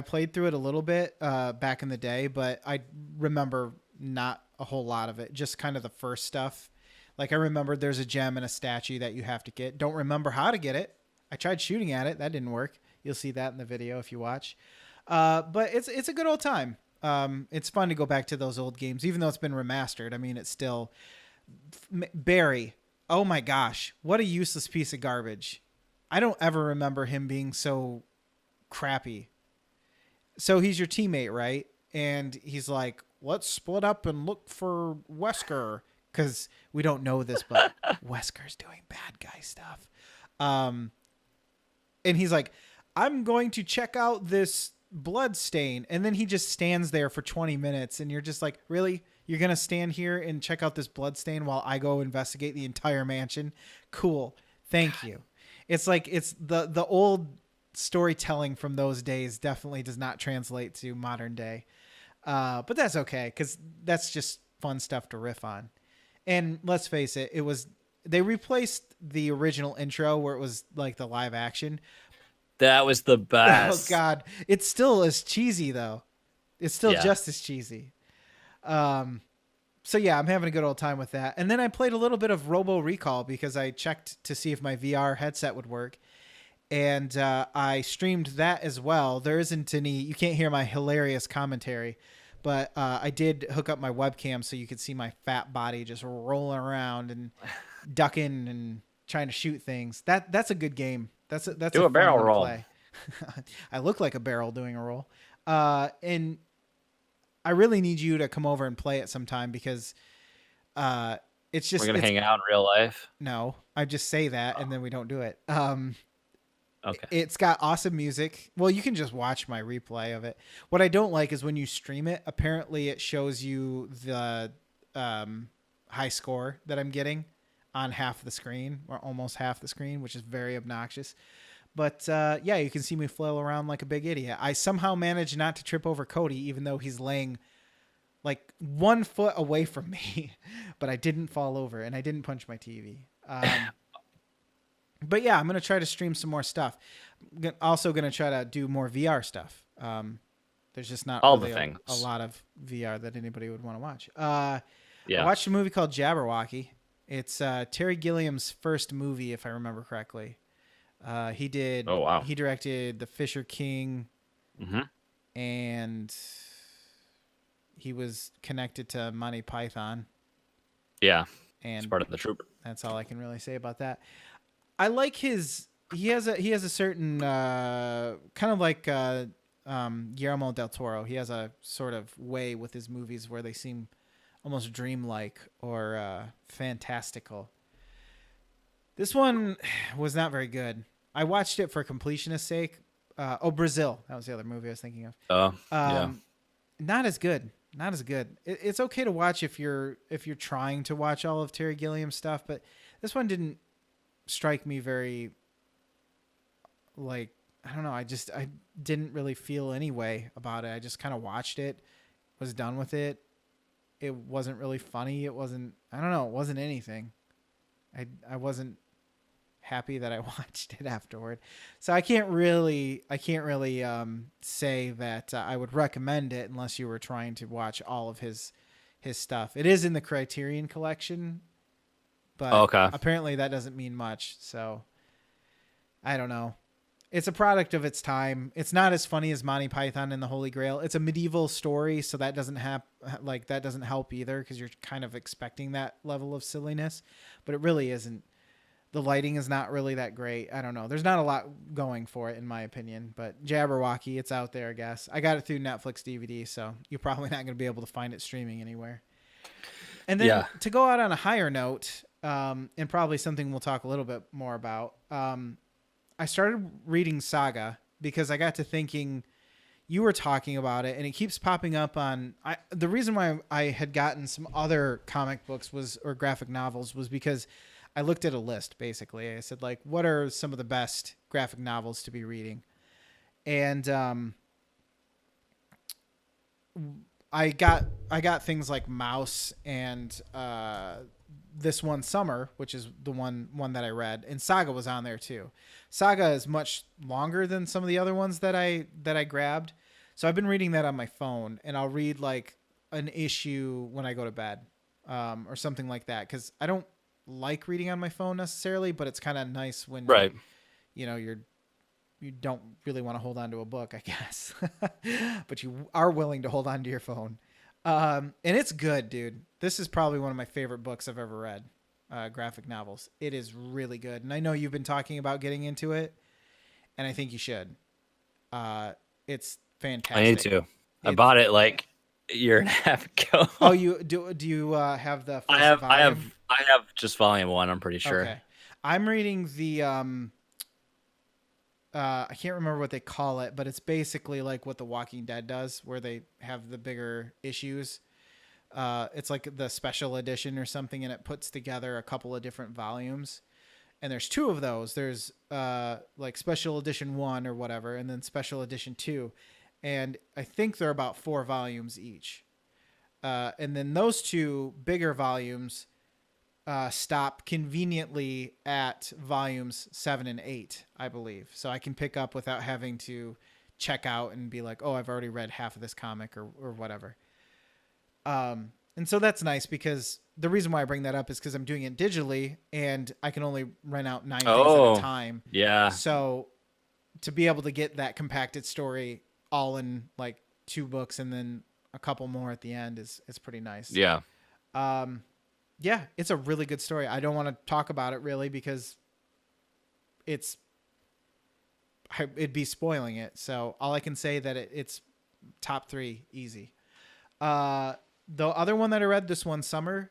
played through it a little bit back in the day, but I remember not a whole lot of it. Just kind of the first stuff. Like I remembered there's a gem and a statue that you have to get. Don't remember how to get it. I tried shooting at it. That didn't work. You'll see that in the video if you watch. But it's a good old time. It's fun to go back to those old games, even though it's been remastered. I mean, it's still Barry. Oh my gosh, what a useless piece of garbage. I don't ever remember him being so crappy. So he's your teammate, right? And he's like, let's split up and look for Wesker. Because we don't know this, but Wesker's doing bad guy stuff. And he's like, I'm going to check out this blood stain. And then he just stands there for 20 minutes. And you're just like, really? You're going to stand here and check out this blood stain while I go investigate the entire mansion? Cool. Thank you. It's like, it's the old storytelling from those days definitely does not translate to modern day. But that's okay, because that's just fun stuff to riff on. And let's face it, they replaced the original intro where it was like the live action. That was the best. Oh God, it's still as cheesy though. It's still just as cheesy. So yeah, I'm having a good old time with that. And then I played a little bit of Robo Recall because I checked to see if my VR headset would work. And I streamed that as well. There isn't any, you can't hear my hilarious commentary, but I did hook up my webcam so you could see my fat body just rolling around and ducking and trying to shoot things. That's a good game. That's do a barrel roll. Play. I look like a barrel doing a roll. And I really need you to come over and play it sometime because it's just we're gonna hang out in real life. No, I just say that and then we don't do it. Okay. It's got awesome music. Well, you can just watch my replay of it. What I don't like is when you stream it, apparently it shows you the high score that I'm getting on half the screen or almost half the screen, which is very obnoxious. But yeah, you can see me flail around like a big idiot. I somehow managed not to trip over Cody, even though he's laying like 1 foot away from me, but I didn't fall over and I didn't punch my TV. But yeah, I'm going to try to stream some more stuff. I'm also going to try to do more VR stuff. There's just not all really the things. a lot of VR that anybody would want to watch. Yeah. I watched a movie called Jabberwocky. It's Terry Gilliam's first movie, if I remember correctly. He did. Oh, wow. He directed The Fisher King, and he was connected to Monty Python. Yeah, and it's part of the troupe. That's all I can really say about that. I like his. He has a certain kind of like Guillermo del Toro. He has a sort of way with his movies where they seem almost dreamlike or fantastical. This one was not very good. I watched it for completionist's sake. Brazil. That was the other movie I was thinking of. Yeah. Not as good. Not as good. It's okay to watch if you're trying to watch all of Terry Gilliam's stuff, but this one didn't strike me very like I don't know. I didn't really feel any way about it. I just kind of watched it, was done with it. It wasn't really funny. It wasn't. I don't know. It wasn't anything. I wasn't happy that I watched it afterward. So I can't really say that I would recommend it unless you were trying to watch all of his stuff. It is in the Criterion collection, but Okay. apparently that doesn't mean much. So I don't know. It's a product of its time. It's not as funny as Monty Python and the Holy Grail. It's a medieval story, so that doesn't that doesn't help either because you're kind of expecting that level of silliness, but it really isn't. The lighting is not really that great. I don't know. There's not a lot going for it in my opinion, but Jabberwocky, it's out there, I guess. I got it through Netflix DVD, so you're probably not going to be able to find it streaming anywhere. And then to go out on a higher note, and probably something we'll talk a little bit more about, I started reading Saga because I got to thinking you were talking about it and it keeps popping up on the reason why I had gotten some other comic books or graphic novels was because I looked at a list basically. I said like, what are some of the best graphic novels to be reading? And I got things like Mouse and This One Summer, which is the one that I read, and Saga was on there too. Saga is much longer than some of the other ones that I grabbed. So I've been reading that on my phone, and I'll read like an issue when I go to bed, or something like that. Cause I don't like reading on my phone necessarily, but it's kind of nice when, you know, you don't really want to hold on to a book, I guess, but you are willing to hold on to your phone. And it's good, dude. This is probably one of my favorite books I've ever read. Graphic novels. It is really good. And I know you've been talking about getting into it, and I think you should. It's fantastic. I need to. I bought it like a year and a half ago. Oh, you do you have the first volume? I have just volume 1, I'm pretty sure. Okay. I'm reading the I can't remember what they call it, but it's basically like what The Walking Dead does, where they have the bigger issues. It's like the special edition or something, and it puts together a couple of different volumes. And there's 2 of those. There's like special edition 1 or whatever, and then special edition 2. And I think they're about 4 volumes each. And then those 2 bigger volumes stop conveniently at volumes 7 and 8, I believe. So I can pick up without having to check out and be like, oh, I've already read half of this comic or whatever. And so that's nice because the reason why I bring that up is because I'm doing it digitally and I can only rent out 9 things at a time. Yeah. So to be able to get that compacted story all in like 2 books and then a couple more at the end is pretty nice. Yeah. Yeah, it's a really good story. I don't want to talk about it really because it'd be spoiling it. So all I can say that it's top 3 easy. The other one that I read, This One Summer,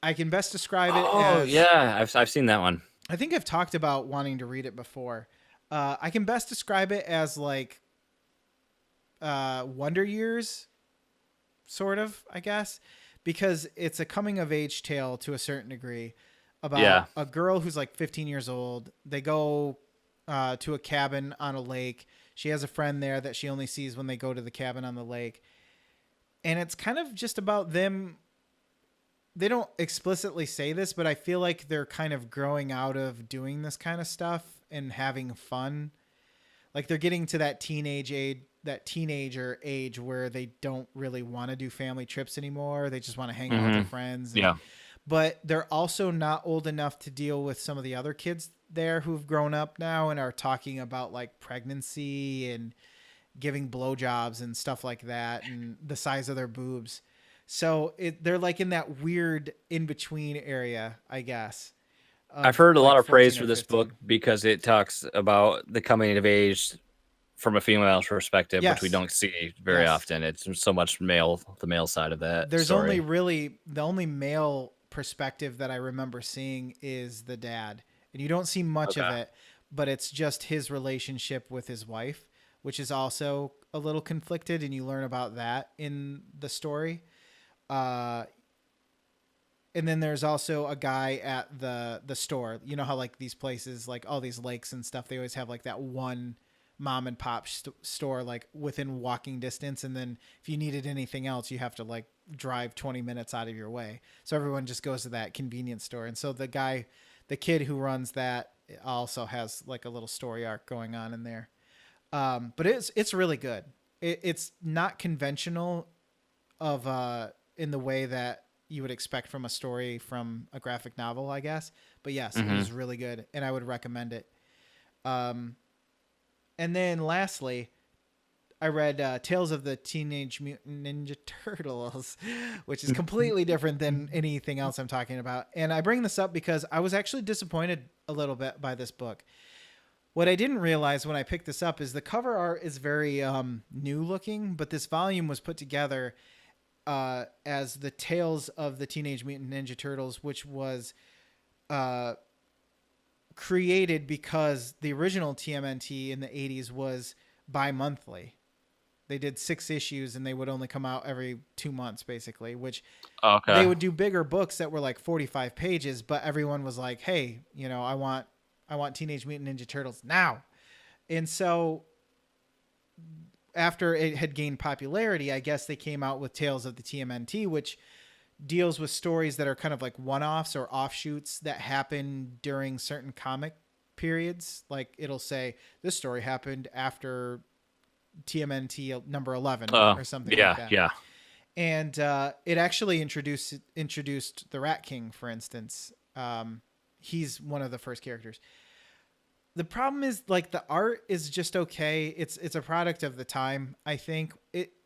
I can best describe it as... Oh, yeah. I've seen that one. I think I've talked about wanting to read it before. I can best describe it as like Wonder Years, sort of, I guess, because it's a coming-of-age tale to a certain degree about a girl who's like 15 years old. They go to a cabin on a lake. She has a friend there that she only sees when they go to the cabin on the lake. And it's kind of just about them. They don't explicitly say this, but I feel like they're kind of growing out of doing this kind of stuff and having fun. Like they're getting to that teenager age where they don't really want to do family trips anymore. They just want to hang out with their friends. But they're also not old enough to deal with some of the other kids there who've grown up now and are talking about like pregnancy and giving blowjobs and stuff like that and the size of their boobs. So they're like in that weird in-between area, I guess. I've heard a like lot of praise 14 for or this 15. book because it talks about the coming of age from a female perspective, Yes. which we don't see very often. It's so much the male side of that. There's story. only really the only male perspective that I remember seeing is the dad. And you don't see much of it, but it's just his relationship with his wife, which is also a little conflicted, and you learn about that in the story. And then there's also a guy at the store. You know how like these places, like all these lakes and stuff, they always have like that one mom and pop store like within walking distance, and then if you needed anything else, you have to like drive 20 minutes out of your way. So everyone just goes to that convenience store. And so the kid who runs that also has like a little story arc going on in there. But it's really good. It's not conventional of in the way that you would expect from a story from a graphic novel, I guess. But yes, it was really good, and I would recommend it. And then lastly, I read Tales of the Teenage Mutant Ninja Turtles, which is completely different than anything else I'm talking about. And I bring this up because I was actually disappointed a little bit by this book. What I didn't realize when I picked this up is the cover art is very new looking, but this volume was put together as the Tales of the Teenage Mutant Ninja Turtles, which was created because the original TMNT in the 80s was bi-monthly. They did 6 issues and they would only come out every 2 months, basically, which they would do bigger books that were like 45 pages, but everyone was like, hey, you know, I want Teenage Mutant Ninja Turtles now. And so after it had gained popularity, I guess they came out with Tales of the TMNT, which deals with stories that are kind of like one-offs or offshoots that happen during certain comic periods. Like it'll say this story happened after TMNT number 11 or something like that. Yeah. And it actually introduced the Rat King, for instance. He's one of the first characters. The problem is like the art is just okay. It's a product of the time. I think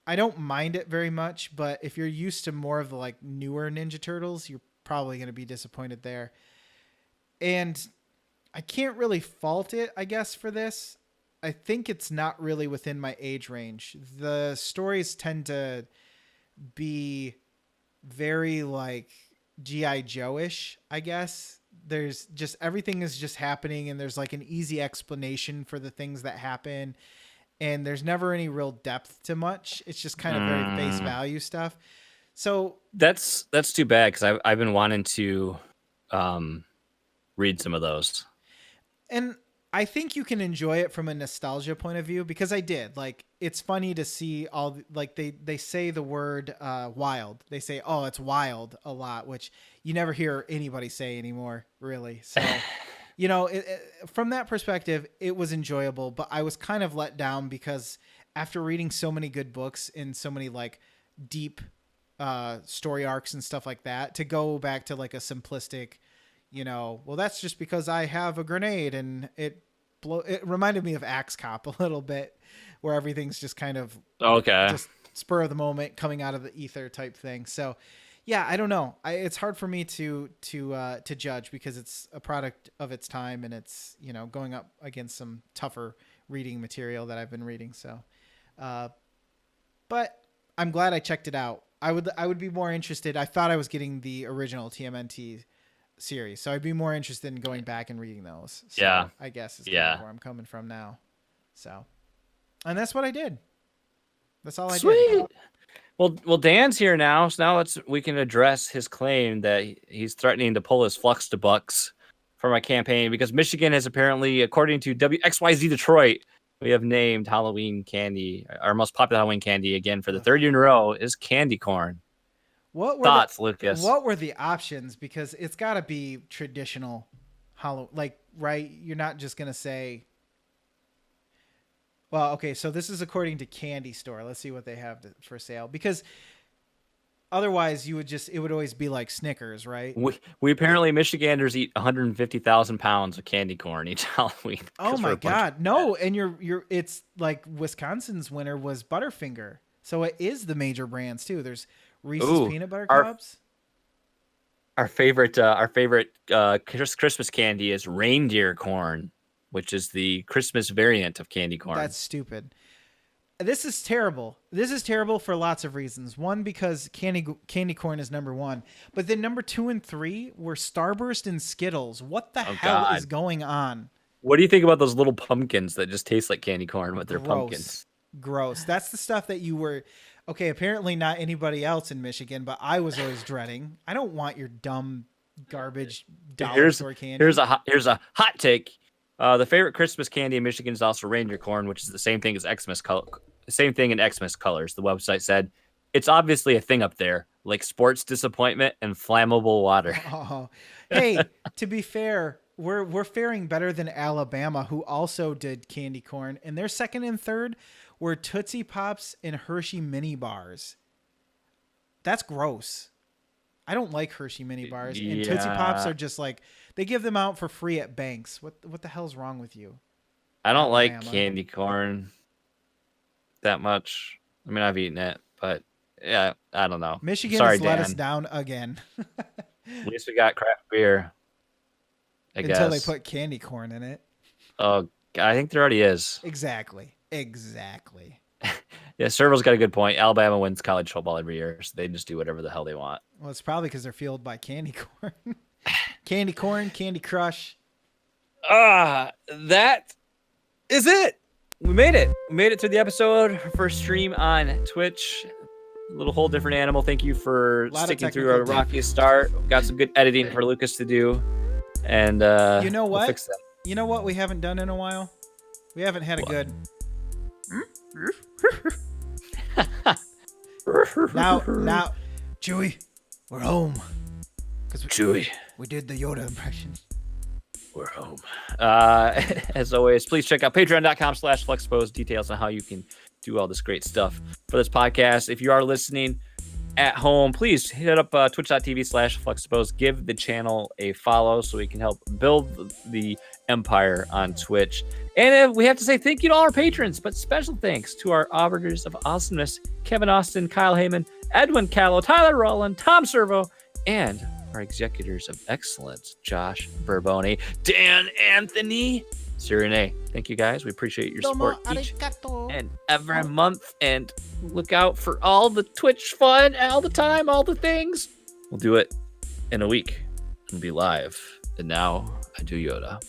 I don't mind it very much, but if you're used to more of the like newer Ninja Turtles, you're probably going to be disappointed there. And I can't really fault it, I guess, for this. I think it's not really within my age range. The stories tend to be very like G.I. Joe-ish, I guess. There's just everything is just happening and there's like an easy explanation for the things that happen. And there's never any real depth to much. It's just kind of very face value stuff. So that's too bad because I've been wanting to read some of those. And I think you can enjoy it from a nostalgia point of view because I did. Like, it's funny to see all like they say the word wild. They say, "Oh, it's wild" a lot, which you never hear anybody say anymore, really. So, you know, from that perspective, it was enjoyable, but I was kind of let down because after reading so many good books and so many like deep story arcs and stuff like that, to go back to like a simplistic, you know, well, that's just because I have a grenade and it reminded me of Axe Cop a little bit, where everything's just kind of just spur of the moment coming out of the ether type thing. So yeah, I don't know. It's hard for me to judge because it's a product of its time and it's, you know, going up against some tougher reading material that I've been reading. So, but I'm glad I checked it out. I would be more interested. I thought I was getting the original TMNT series, so I'd be more interested in going back and reading those. So yeah, I guess is kind of where I'm coming from now. So, and that's what I did. That's all I did. Well, Dan's here now, so now we can address his claim that he's threatening to pull his Fluxtaposed from our campaign because Michigan has apparently, according to WXYZ Detroit, we have named Halloween candy, our most popular Halloween candy again for the third year in a row, is candy corn. What were thoughts, Lucas? What were the options? Because it's got to be traditional Halloween, like, right? You're not just gonna say. Well, okay, so this is according to Candy Store. Let's see what they have for sale. Because otherwise, it would always be like Snickers, right? We apparently Michiganders eat 150,000 pounds of candy corn each Halloween. Oh my God, no! And it's like Wisconsin's winner was Butterfinger, so it is the major brands too. There's Reese's peanut butter cups. Our favorite Christmas candy is reindeer corn, which is the Christmas variant of candy corn. That's stupid. This is terrible. This is terrible for lots of reasons. One, because candy corn is number one, but then number 2 and 3 were Starburst and Skittles. What the hell is going on? What do you think about those little pumpkins that just taste like candy corn, but they're pumpkins? Gross. That's the stuff that you were. Okay, apparently not anybody else in Michigan, but I was always dreading. I don't want your dumb garbage dollar store candy. Here's a hot take. The favorite Christmas candy in Michigan is also reindeer corn, which is the same thing as Xmas color. Same thing in Xmas colors. The website said it's obviously a thing up there, like sports disappointment and flammable water. Oh, hey, to be fair, we're faring better than Alabama, who also did candy corn, and their second and third were Tootsie Pops and Hershey mini bars. That's gross. I don't like Hershey mini bars, and Tootsie Pops are just like they give them out for free at banks. What the hell's wrong with you? I don't Alabama. like candy corn that much. I mean, I've eaten it, but yeah, I don't know. Michigan Sorry, has let Dan. us down again. At least we got craft beer. Until they put candy corn in it. Oh, I think there already is. Exactly. Yeah, Servo's got a good point. Alabama wins college football every year, so they just do whatever the hell they want. Well, it's probably because they're fueled by candy corn. Candy corn, Candy Crush. That is it. We made it. We made it through the episode. First stream on Twitch. A little whole different animal. Thank you for sticking through our rocky start. Got some good editing for Lucas to do. And you know what? We'll fix that. You know what we haven't done in a while? We haven't had a good now, Chewy, we're home. Chewy, we did the Yoda impression. We're home. As always, please check out patreon.com/Fluxtaposed. Details on how you can do all this great stuff for this podcast. If you are listening at home, please hit up twitch.tv/Fluxtaposed. Give the channel a follow so we can help build the empire on Twitch. And we have to say thank you to all our patrons, but special thanks to our arbiters of awesomeness, Kevin Austin, Kyle Heyman, Edwin Callow, Tyler Rowland, Tom Servo, and our executors of excellence, Josh Burboni, Dan Anthony, Sirene. Thank you guys. We appreciate your support each and every month. And look out for all the Twitch fun all the time, all the things. We'll do it in a week and be live. And now I do Yoda.